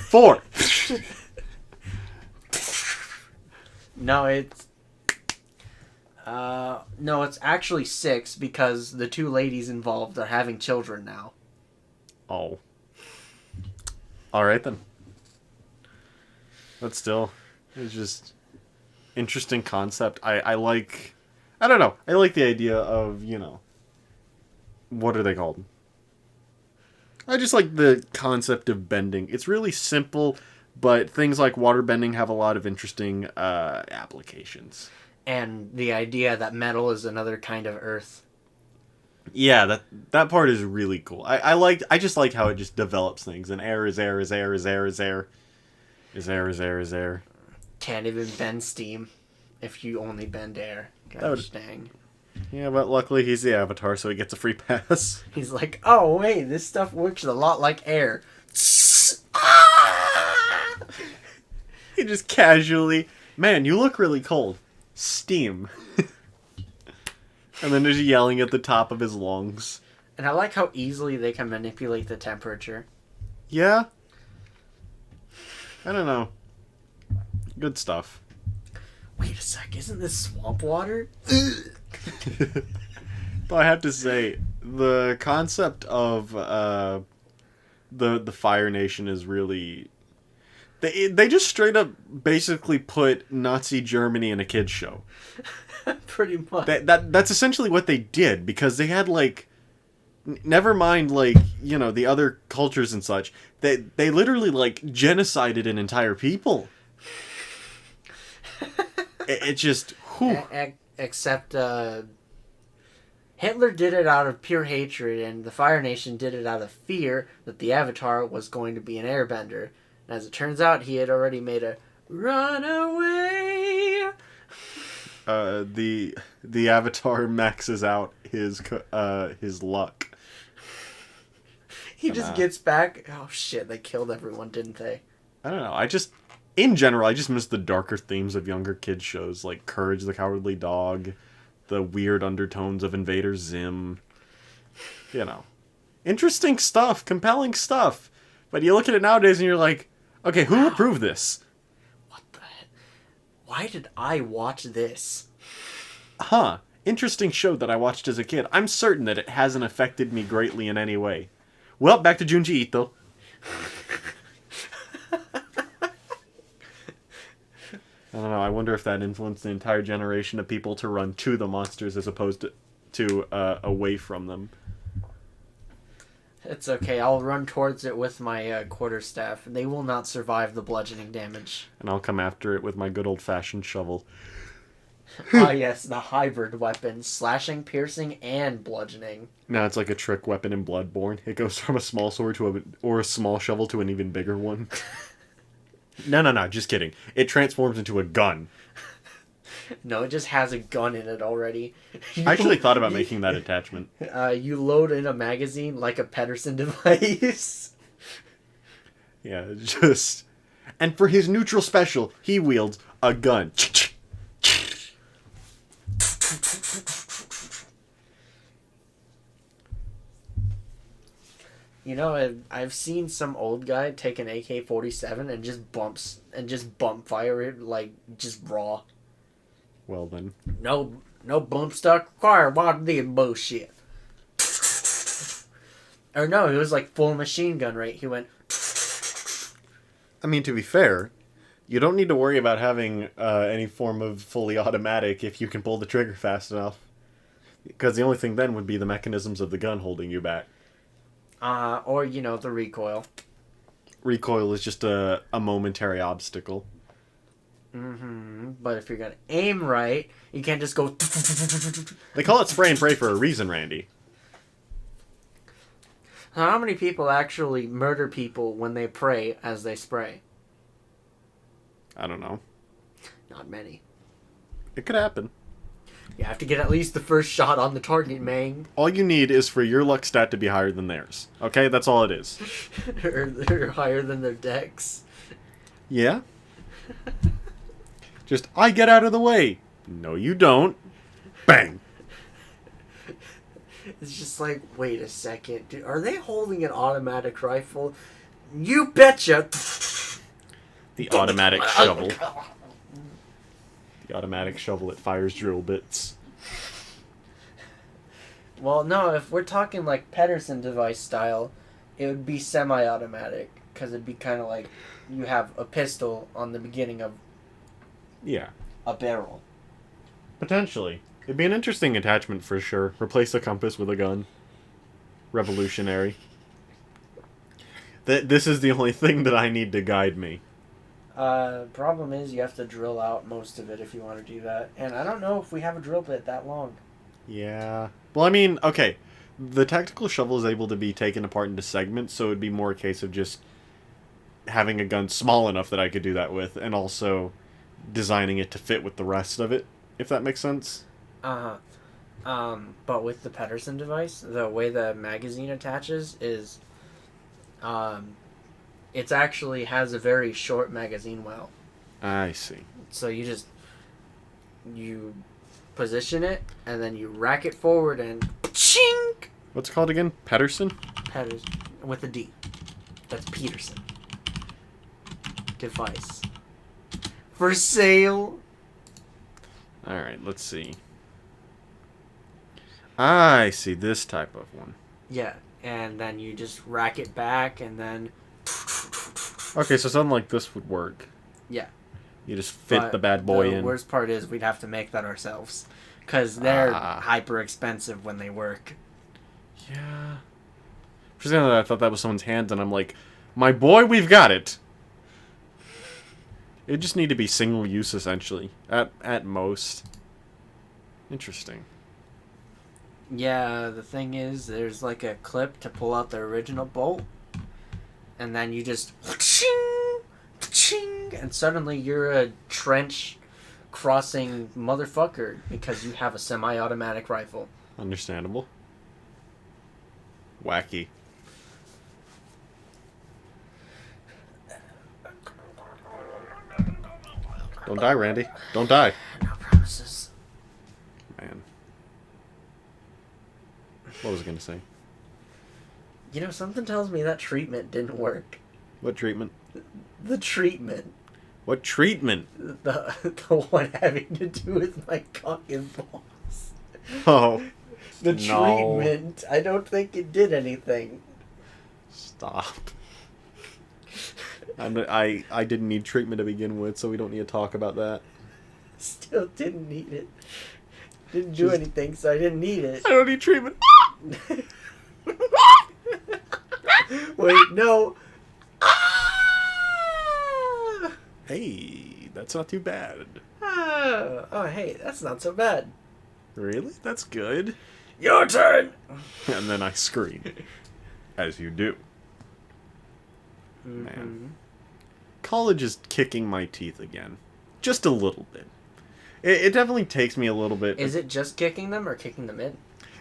4. No, it's actually 6 because the 2 ladies involved are having children now. Oh. Alright then. But still, it's just interesting concept. I like, I don't know, I like the idea of, what are they called? I just like the concept of bending. It's really simple, but things like water bending have a lot of interesting applications. And the idea that metal is another kind of earth. Yeah, that part is really cool. I just like how it just develops things. And air is air is air is air is air. Is air is air is air. Can't even bend steam if you only bend air. would- dang. Yeah, but luckily he's the Avatar, so he gets a free pass. He's like, oh, wait, this stuff works a lot like air. He just casually, man, you look really cold. Steam. And then there's yelling at the top of his lungs. And I like how easily they can manipulate the temperature. Yeah? I don't know. Good stuff. Wait a sec, isn't this swamp water? But I have to say, the concept of the Fire Nation is really... They just straight up basically put Nazi Germany in a kid's show. Pretty much. That's essentially what they did, because they had, like... Never mind, like, the other cultures and such. They literally, like, genocided an entire people. It just... Whew. Except, Hitler did it out of pure hatred, and the Fire Nation did it out of fear that the Avatar was going to be an airbender. And as it turns out, he had already made a runaway. The Avatar maxes out his luck. He just gets back. Oh shit! They killed everyone, didn't they? I don't know. In general, I just miss the darker themes of younger kids shows like Courage the Cowardly Dog, the weird undertones of Invader Zim. You know. Interesting stuff, compelling stuff. But you look at it nowadays and you're like, okay, who approved this? What the heck? Why did I watch this? Huh. Interesting show that I watched as a kid. I'm certain that it hasn't affected me greatly in any way. Well, back to Junji Ito. I don't know, I wonder if that influenced the entire generation of people to run to the monsters as opposed to away from them. It's okay, I'll run towards it with my quarterstaff. They will not survive the bludgeoning damage. And I'll come after it with my good old-fashioned shovel. Ah yes, the hybrid weapon. Slashing, piercing, and bludgeoning. Now it's like a trick weapon in Bloodborne. It goes from a small sword or a small shovel to an even bigger one. No, just kidding. It transforms into a gun. No, it just has a gun in it already. I actually thought about making that attachment. You load in a magazine like a Pedersen device. Yeah, just... And for his neutral special, he wields a gun. You know, I've seen some old guy take an AK-47 and just bump fire it like just raw. Well then. No bump stock required. What the bullshit? Or no, it was like full machine gun rate. He went. I mean, to be fair, you don't need to worry about having any form of fully automatic if you can pull the trigger fast enough. Because the only thing then would be the mechanisms of the gun holding you back. Or you know, the recoil. Recoil is just a momentary obstacle. Mm-hmm. But if you're gonna aim right, you can't just go. They call it spray and pray for a reason, Randy. How many people actually murder people when they pray as they spray? I don't know. Not many. It could happen. You have to get at least the first shot on the target, man. All you need is for your luck stat to be higher than theirs. Okay, that's all it is. or higher than their decks. Yeah? Just, I get out of the way. No, you don't. Bang. It's just like, wait a second. Dude, are they holding an automatic rifle? You betcha. The automatic shovel. The automatic shovel that fires drill bits. Well, no, if we're talking like Pedersen device style, it would be semi-automatic. Because it'd be kind of like you have a pistol on the beginning of Yeah. a barrel. Potentially. It'd be an interesting attachment for sure. Replace a compass with a gun. Revolutionary. This is the only thing that I need to guide me. Problem is you have to drill out most of it if you want to do that. And I don't know if we have a drill bit that long. Yeah. Well, I mean, okay. The tactical shovel is able to be taken apart into segments, so it'd be more a case of just having a gun small enough that I could do that with, and also designing it to fit with the rest of it, if that makes sense. But with the Pedersen device, the way the magazine attaches is, it actually has a very short magazine well. I see. So you position it, and then you rack it forward and chink! What's it called again? Pedersen? Pedersen, with a D. That's Peterson. Device. For sale! Alright, let's see. I see this type of one. Yeah, and then you just rack it back, and then... Okay, so something like this would work. Yeah. You just fit the bad boy in. The worst part is we'd have to make that ourselves. Because they're hyper expensive when they work. Yeah. For a second I thought that was someone's hand, and I'm like, my boy, we've got it! It just need to be single use, essentially. At most. Interesting. Yeah, the thing is, there's like a clip to pull out the original bolt. And then you just... And suddenly you're a trench crossing motherfucker because you have a semi-automatic rifle. Understandable. Wacky. Don't die, Randy. Don't die. No promises. Man. What was I going to say? You know, something tells me that treatment didn't work. What treatment? The treatment. What treatment? The one having to do with my cock and balls. Oh. The No. treatment. I don't think it did anything. Stop. I didn't need treatment to begin with, so we don't need to talk about that. Still didn't need it. Didn't do anything, so I didn't need it. I don't need treatment. Wait, no. Hey, that's not too bad. Oh, hey, that's not so bad. Really? That's good. Your turn! And then I scream. As you do. Man. College is kicking my teeth again. Just a little bit. It definitely takes me a little bit. Is it just kicking them or kicking them in?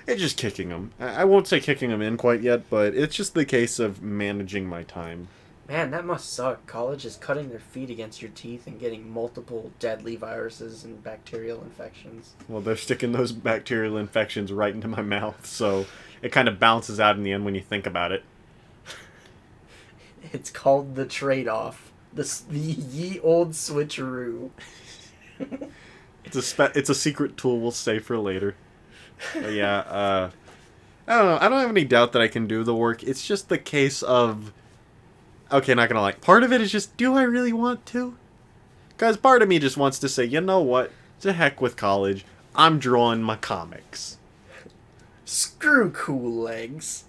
It's just kicking them. I won't say kicking them in quite yet, but it's just the case of managing my time. Man, that must suck. College is cutting their feet against your teeth and getting multiple deadly viruses and bacterial infections. Well, they're sticking those bacterial infections right into my mouth, so it kind of bounces out in the end when you think about it. It's called the trade-off. The ye old switcheroo. It's a secret tool we'll save for later. But yeah, I don't know. I don't have any doubt that I can do the work. It's just the case of... Okay, not gonna lie. Part of it is just, do I really want to? Because part of me just wants to say, you know what? To heck with college. I'm drawing my comics. Screw cool legs.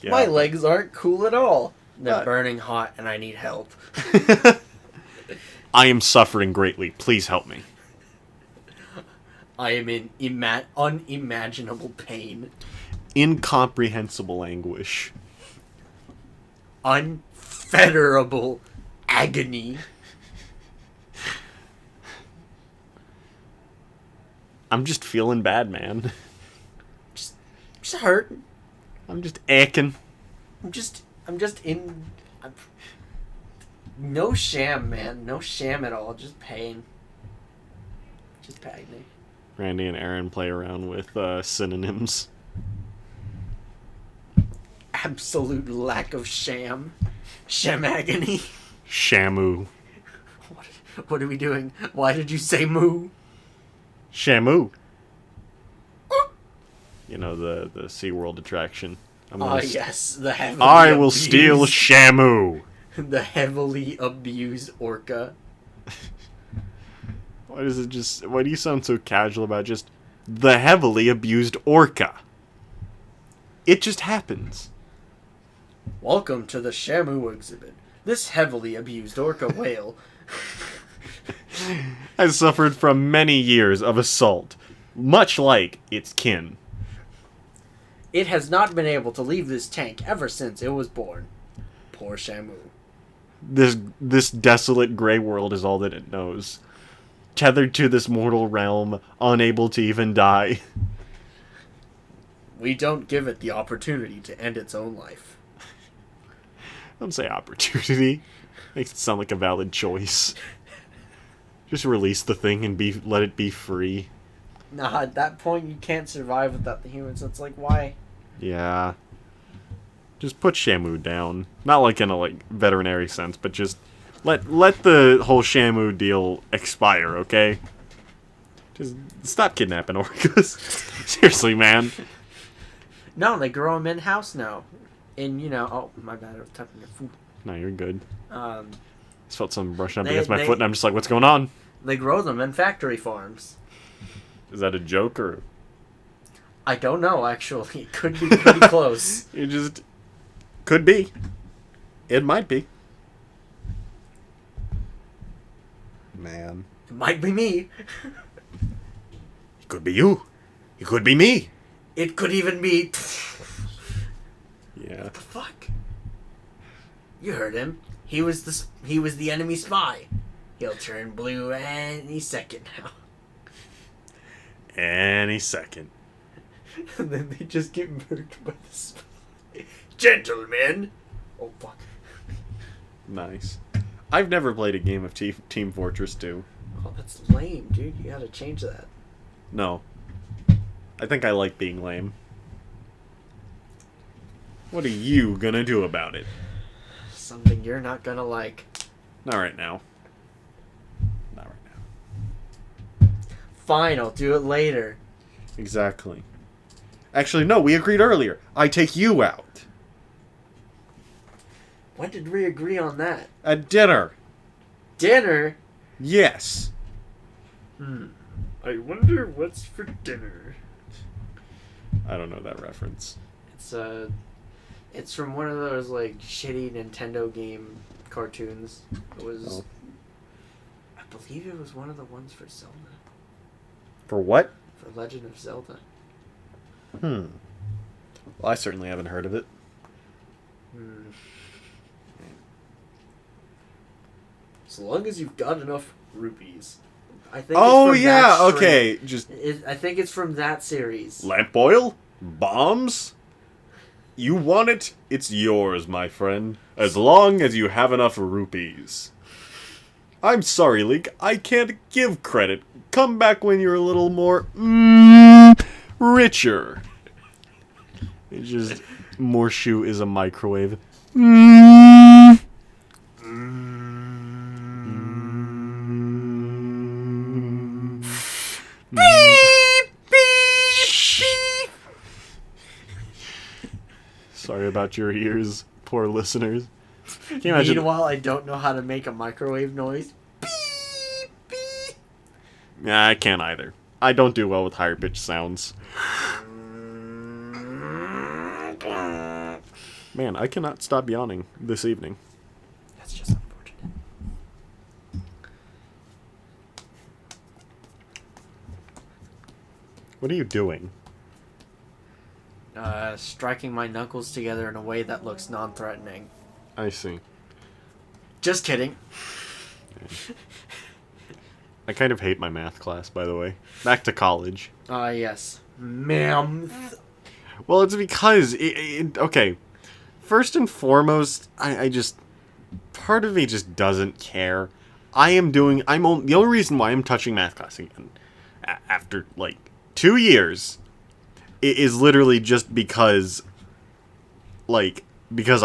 Yeah. My legs aren't cool at all. They're burning hot and I need help. I am suffering greatly. Please help me. I am in unimaginable pain. Incomprehensible anguish. Unfetterable agony. I'm just feeling bad, man. Just hurt. I'm just aching. I'm just in... No sham, man. No sham at all. Just pain. Just agony. Randy and Aaron play around with synonyms. Absolute lack of sham. Sham agony. Shamu. What are we doing? Why did you say moo? Shamu. You know, the SeaWorld attraction. Yes, the heavily I will abused, steal Shamu. the heavily abused orca. Why do you sound so casual about just the heavily abused orca? It just happens. Welcome to the Shamu exhibit. This heavily abused orca whale Has suffered from many years of assault, much like its kin. It has not been able to leave this tank ever since it was born. Poor Shamu. This desolate gray world is all that it knows. Tethered to this mortal realm, unable to even die. We don't give it the opportunity to end its own life. Don't say opportunity. Makes it sound like a valid choice. Just release the thing and let it be free. Nah, at that point you can't survive without the humans. It's like, why? Yeah. Just put Shamu down. Not like in a veterinary sense, but just let the whole Shamu deal expire, okay? Just stop kidnapping orcas. Seriously, man. No, they grow them in-house now. Oh, my bad, I was touching your food. No, you're good. Um, Just felt something brushing up They- against my they- foot, and I'm just like, what's going on? they grow them in factory farms. Is that a joke, or I don't know, actually. It could be pretty close. you just... Could be. It might be. Man. It might be me. It could be you. It could be me. It could even be... Yeah. The fuck? You heard him. He was the enemy spy. He'll turn blue any second now. Any second. And then they just get murked by the spy. Gentlemen! Oh, fuck. Nice. I've never played a game of Team Fortress 2. Oh, that's lame, dude. You gotta change that. No. I think I like being lame. What are you gonna do about it? Something you're not gonna like. Not right now. Not right now. Fine, I'll do it later. Exactly. Actually, no, we agreed earlier. I take you out. When did we agree on that? At dinner. Dinner? Yes. I wonder what's for dinner. I don't know that reference. It's from one of those like shitty Nintendo game cartoons. It was I believe it was one of the ones for Zelda. For what? For Legend of Zelda. Well, I certainly haven't heard of it. As long as you've got enough rupees. I think Oh, it's from yeah, that string. okay. Just I think it's from that series. lamp oil? Bombs? You want it? It's yours, my friend. As long as you have enough rupees. I'm sorry, Link. I can't give credit. Come back when you're a little more richer. It's just Morshu is a microwave. Sorry about your ears, poor listeners. Can you imagine? Meanwhile, I don't know how to make a microwave noise. Nah, I can't either. I don't do well with higher pitched sounds. Man, I cannot stop yawning this evening. That's just unfortunate. What are you doing? Striking my knuckles together in a way that looks non-threatening. I see. Just kidding. I kind of hate my math class, by the way. Back to college. Yes. Ma'am. Well, it's because okay. First and foremost, I just part of me just doesn't care. The only reason why I'm touching math class again after like 2 years is literally just because I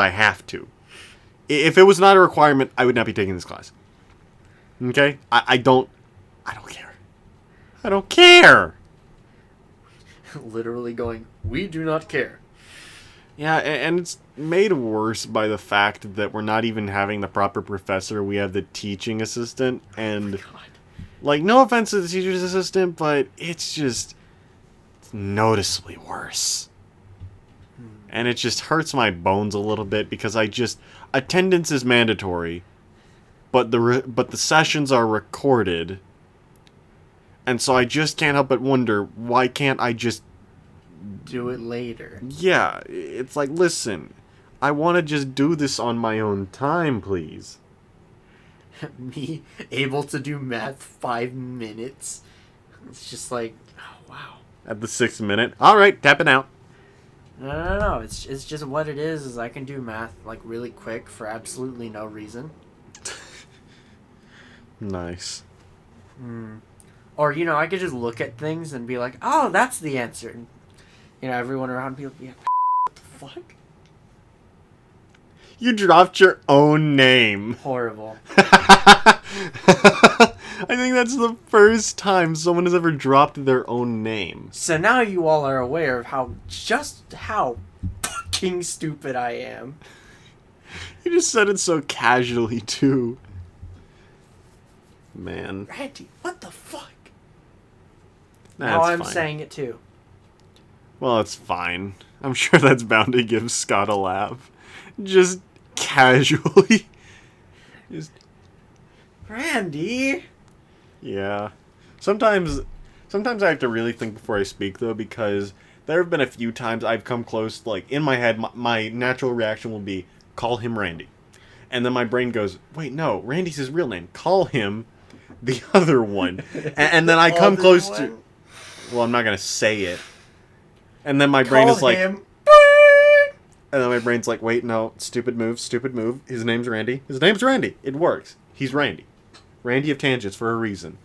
have to. If it was not a requirement, I would not be taking this class. Okay? I don't care. I don't care. Literally going, we do not care. Yeah, and it's made worse by the fact that we're not even having the proper professor. We have the teaching assistant, and like, no offense to the teacher's assistant, but it's noticeably worse. And it just hurts my bones a little bit because attendance is mandatory, but the sessions are recorded. And so I just can't help but wonder, why can't I just Do it later. Yeah, it's like, listen, I want to just do this on my own time, please. Me able to do math 5 minutes. It's just like, oh, wow. At the 6th minute. Alright, tapping out. No. It's just what it is I can do math like really quick for absolutely no reason. Nice. Or, I could just look at things and be like, oh, that's the answer. And, everyone around me will be like, what the fuck? You dropped your own name. Horrible. I think that's the first time someone has ever dropped their own name. So now you all are aware of how fucking stupid I am. You just said it so casually, too. Man. Randy, what the fuck? Nah, Now it's I'm fine. saying it too. Well, it's fine. I'm sure that's bound to give Scott a laugh. Just casually. Just... Randy! Yeah. Sometimes I have to really think before I speak, though, because there have been a few times I've come close, like, in my head, my natural reaction will be, call him Randy. And then my brain goes, wait, no, Randy's his real name. Call him the other one. And then I come close to... Well, I'm not going to say it. And then my brain is like... Him. And then my brain's like, wait, no, stupid move. His name's Randy. It works. He's Randy. Randy of Tangents for a reason.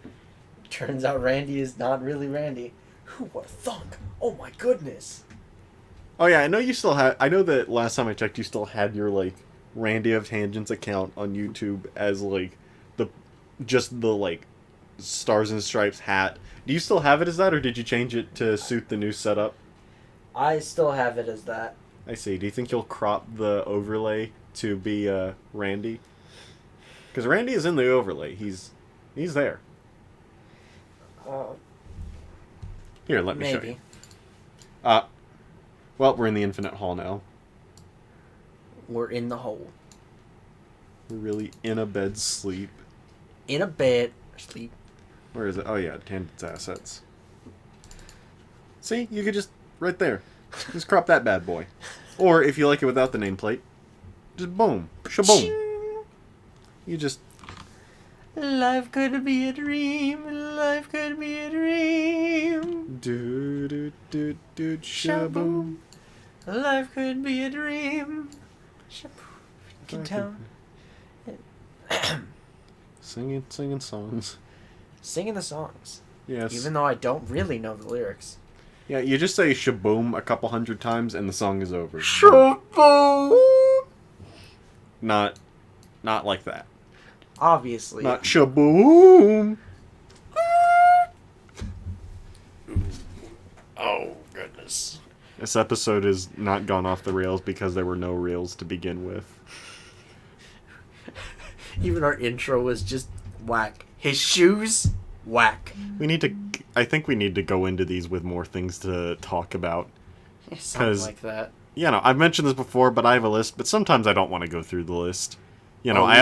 Turns out Randy is not really Randy. Who would have thunk? Oh my goodness. Oh yeah, I know you still have. I know that last time I checked, you still had your like Randy of Tangents account on YouTube as like the just the like Stars and Stripes hat. Do you still have it as that, or did you change it to suit the new setup? I still have it as that. I see. Do you think you'll crop the overlay to be Randy? Because Randy is in the overlay. He's there. Here, let me show you. Maybe. Well, we're in the Infinite Hall now. We're in the hole. We're really in a bed sleep. In a bed. Sleep. Where is it? Oh yeah, Tangent's assets. See, you could just right there. Just crop that bad boy. Or if you like it without the nameplate, just boom, shaboom. You just. Life could be a dream. Life could be a dream. Do do do do shaboom. Life could be a dream. Get down. Singing songs. Singing the songs. Yes. Even though I don't really know the lyrics. Yeah, you just say shaboom a couple hundred times and the song is over. Shaboom! Not like that. Obviously. Not shaboom. Oh, goodness. This episode is not gone off the rails because there were no rails to begin with. Even our intro was just whack. His shoes, whack. I think we need to go into these with more things to talk about. Something like that. You know, I've mentioned this before, but I have a list, but sometimes I don't want to go through the list. You know, I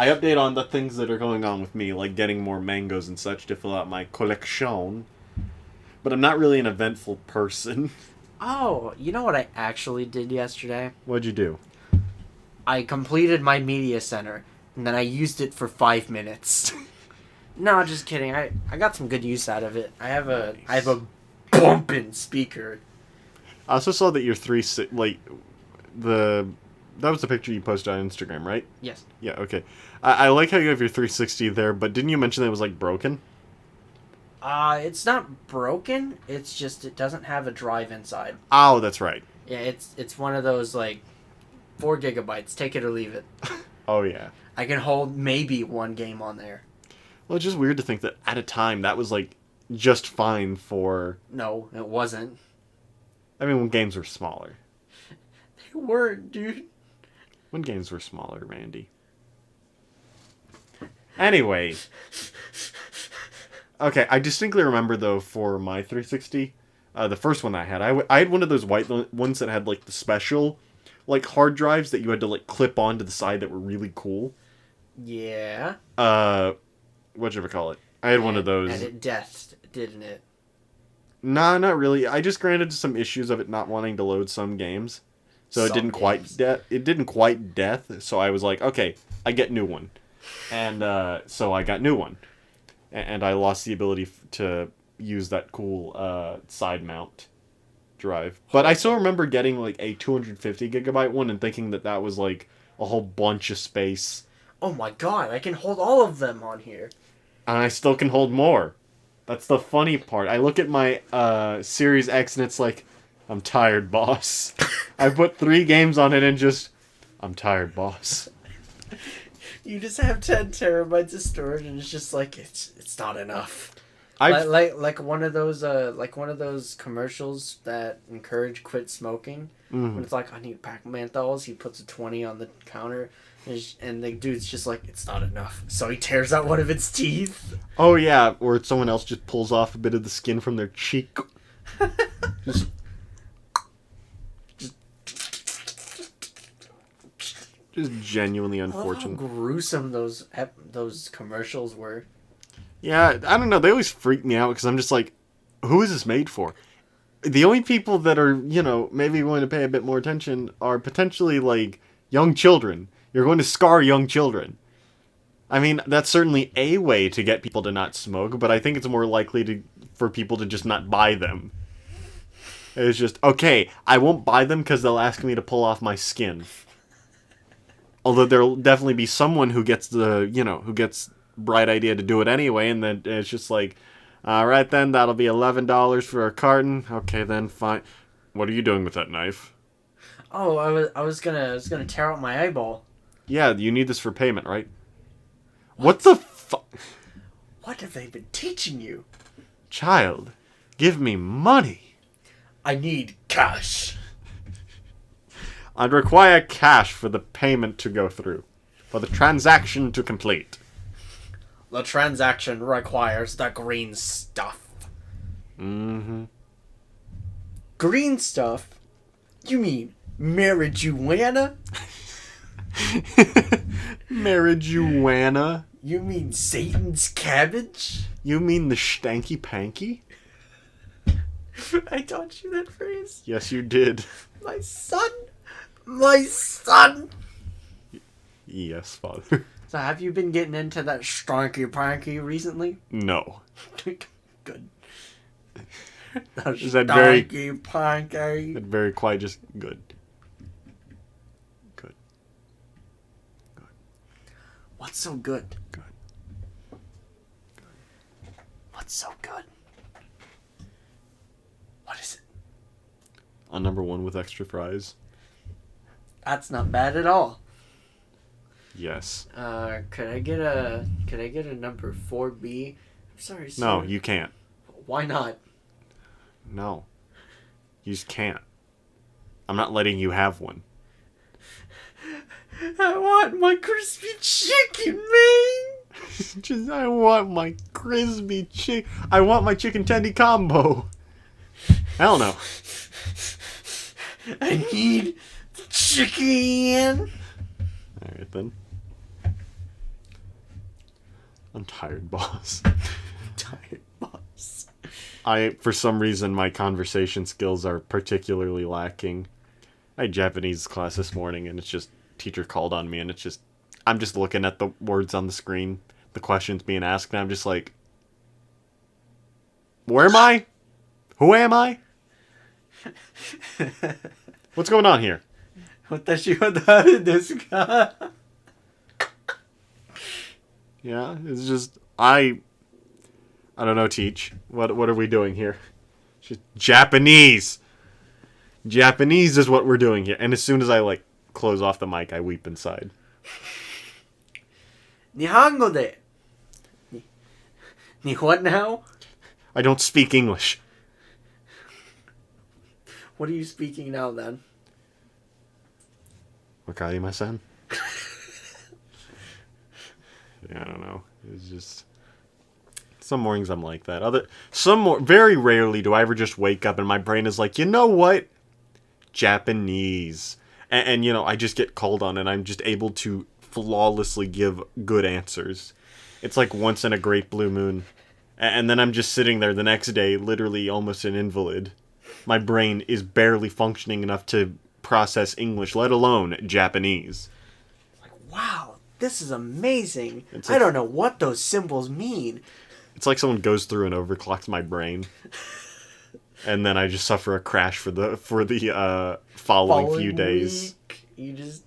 update on the things that are going on with me, like getting more mangoes and such to fill out my collection. But I'm not really an eventful person. Oh, you know what I actually did yesterday? What'd you do? I completed my media center, and then I used it for 5 minutes. No, just kidding. I got some good use out of it. I have a bumping speaker. I also saw that your that was the picture you posted on Instagram, right? Yes. Yeah, okay. I like how you have your 360 there, but didn't you mention that it was like broken? It's not broken. It's just it doesn't have a drive inside. Oh, that's right. Yeah, it's one of those like 4 gigabytes. Take it or leave it. Oh yeah. I can hold maybe 1 game on there. Well, it's just weird to think that at a time that was like just fine for. No, it wasn't. I mean, when games were smaller. They weren't, dude. When games were smaller, Randy. Anyway. Okay, I distinctly remember, though, for my 360, the first one I had, I had one of those white ones that had, like, the special, like, hard drives that you had to, like, clip onto the side that were really cool. Yeah. Whatchamacallit? I had one of those. And it deathed, didn't it? Nah, not really. I just ran into some issues of it not wanting to load some games. So it didn't quite death, so I was like, okay, I get new one. And so I got new one. And I lost the ability to use that cool side mount drive. But I still remember getting like a 250 gigabyte one and thinking that was like a whole bunch of space. Oh my god, I can hold all of them on here. And I still can hold more. That's the funny part. I look at my Series X and it's like, I'm tired, boss. I put 3 games on it and just, I'm tired, boss. You just have 10 terabytes of storage and it's just like, it's not enough. Like one of those commercials that encourage quit smoking. Mm. When it's like, I need pack menthols, he puts a 20 on the counter and the dude's just like, it's not enough. So he tears out one of its teeth. Oh yeah, or someone else just pulls off a bit of the skin from their cheek. Just genuinely unfortunate. How gruesome those commercials were. Yeah, I don't know. They always freak me out because I'm just like, who is this made for? The only people that are, maybe going to pay a bit more attention are potentially, like, young children. You're going to scar young children. I mean, that's certainly a way to get people to not smoke, but I think it's more likely for people to just not buy them. It's just, okay, I won't buy them because they'll ask me to pull off my skin. Although there'll definitely be someone who gets who gets bright idea to do it anyway, and then it's just like, all right then, that'll be $11 for a carton. Okay then, fine. What are you doing with that knife? Oh, I was gonna tear out my eyeball. Yeah, you need this for payment, right? What the fuck? What have they been teaching you? Child, give me money. I need cash. I'd require cash for the payment to go through. For the transaction to complete. The transaction requires the green stuff. Mm-hmm. Green stuff? You mean marijuana? Marijuana? You mean Satan's cabbage? You mean the stanky panky? I taught you that phrase. Yes, you did. My son! My son! Yes, father. So have you been getting into that stanky panky recently? No. Good. That Is that very- stanky panky. Very quiet, just good. Good. What's so good? Good. What's so good? What is it? On number 1 with extra fries. That's not bad at all. Yes. Could I get a number 4B? I'm sorry, sir. No, you can't. Why not? No. You just can't. I'm not letting you have one. I want my crispy chicken, man. Just, I want my crispy chicken. I want my chicken tendy combo. Hell no. I need the chicken. Alright then. I'm tired, boss. Tired boss. For some reason, my conversation skills are particularly lacking. I had Japanese class this morning, and it's just, teacher called on me, and it's just, I'm just looking at the words on the screen, the questions being asked, and I'm just like, where am I? Who am I? What's going on here? 私は誰ですか? Yeah, it's just, I don't know, teach. What are we doing here? Just Japanese! Japanese is what we're doing here. And as soon as I, close off the mic, I weep inside. 日本語で. What now? I don't speak English. What are you speaking now, then? Wakarimasen? Yeah, I don't know. It's just... Some mornings I'm like that. Very rarely do I ever just wake up and my brain is like, you know what? Japanese. And I just get called on and I'm just able to flawlessly give good answers. It's like once in a great blue moon. And then I'm just sitting there the next day, literally almost an invalid. My brain is barely functioning enough to process English, let alone Japanese. Wow, this is amazing. It's I don't know what those symbols mean. It's like someone goes through and overclocks my brain. And then I just suffer a crash for the following few days. Week, you just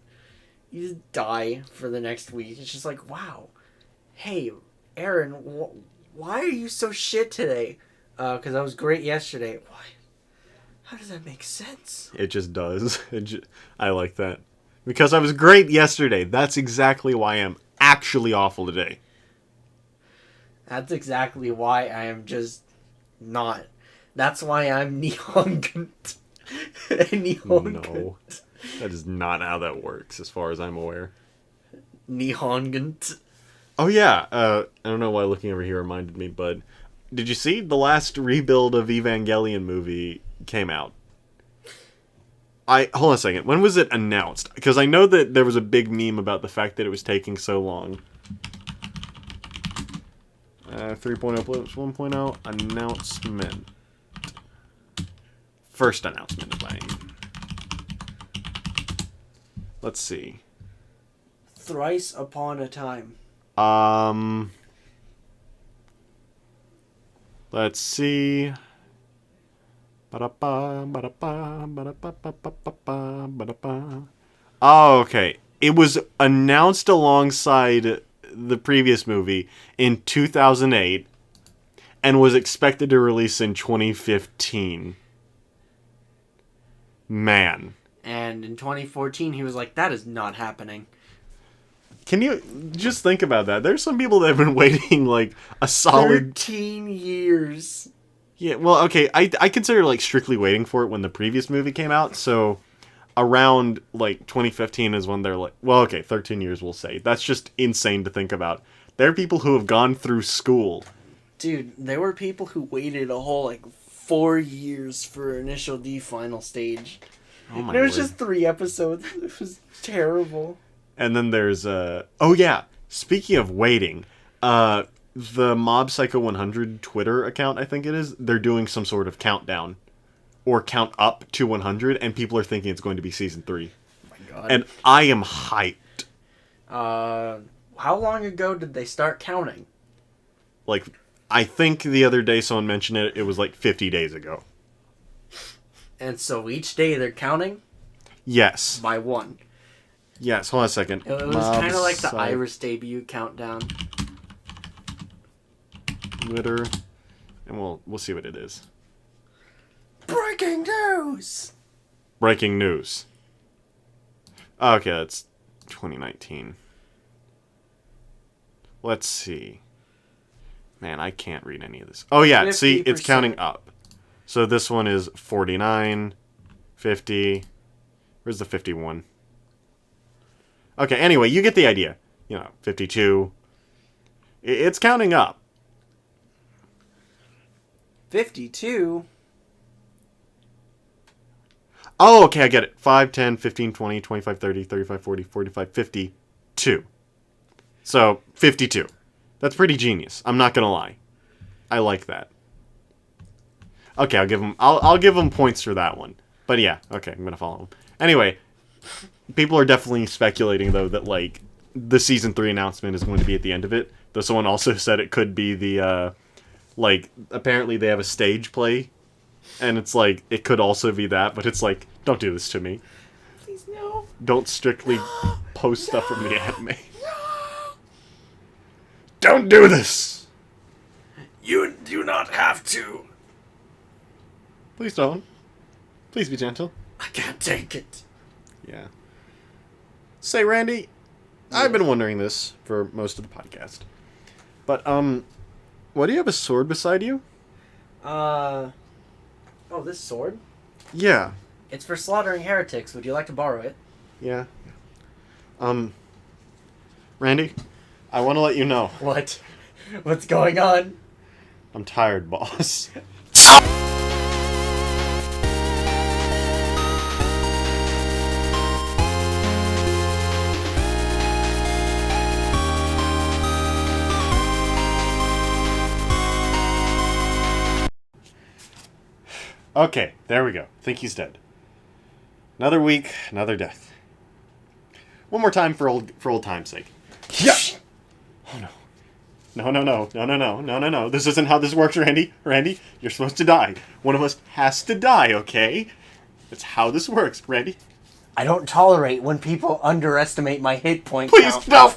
die for the next week. It's just like, wow. Hey, Aaron, why are you so shit today? Because I was great yesterday. Why? How does that make sense? It just does. I like that. Because I was great yesterday. That's exactly why I'm actually awful today. That's exactly why I am just not. That's why I'm Nihongan. No. That is not how that works, as far as I'm aware. Nihongan. Oh yeah, I don't know why looking over here reminded me, but did you see the last rebuild of Evangelion movie came out? Hold on a second. When was it announced? Because I know that there was a big meme about the fact that it was taking so long. 3.0 plus 1.0 announcement. First announcement of my. Let's see. Thrice upon a time. Let's see. Oh, okay. It was announced alongside the previous movie in 2008 and was expected to release in 2015. Man. And in 2014, he was like, that is not happening. Can you just think about that? There's some people that have been waiting like a solid 13 years. Yeah, well, okay, I consider like strictly waiting for it when the previous movie came out, so around like 2015 is when they're like, well, okay, 13 years we'll say. That's just insane to think about. There are people who have gone through school. Dude, there were people who waited a whole 4 years for initial D final stage. Oh my There was word. just 3 episodes. It was terrible. And then there's oh yeah, speaking of waiting, the Mob Psycho 100 Twitter account, I think it is, they're doing some sort of countdown or count up to 100, and people are thinking it's going to be season 3. Oh my god. And I am hyped. How long ago did they start counting? Like, I think the other day someone mentioned it was like 50 days ago. And so each day they're counting Yes. by 1. Yes, hold on a second. It was Mob kind of like the Psycho Iris debut countdown. Twitter, and we'll see what it is. Breaking news! Breaking news. Okay, that's 2019. Let's see. Man, I can't read any of this. Oh yeah, see, it's 50%. counting up. So this one is 49, 50. Where's the 51? Okay, anyway, you get the idea. 52. It's counting up. 52? Oh, okay, I get it. 5, 10, 15, 20, 25, 30, 35, 40, 45, 52. So, 52. That's pretty genius. I'm not gonna lie. I like that. Okay, I'll give them points for that one. But yeah, okay, I'm gonna follow them. Anyway, people are definitely speculating though that like the season 3 announcement is going to be at the end of it. Though someone also said it could be the apparently they have a stage play, and it's like it could also be that, but it's like, don't do this to me. Please no. Don't strictly post stuff from the anime. Don't do this. You do not have to. Please don't. Please be gentle. I can't take it. Yeah. Say, Randy, I've been wondering this for most of the podcast. But, why do you have a sword beside you? Oh, this sword? Yeah. It's for slaughtering heretics. Would you like to borrow it? Yeah. Randy, I want to let you know. What? What's going on? I'm tired, boss. Okay, there we go. Think he's dead. Another week, another death. One more time for old time's sake. Yeah. Oh no. No. This isn't how this works, Randy. Randy, you're supposed to die. One of us has to die, okay? That's how this works, Randy. I don't tolerate when people underestimate my hit point Please, count. no!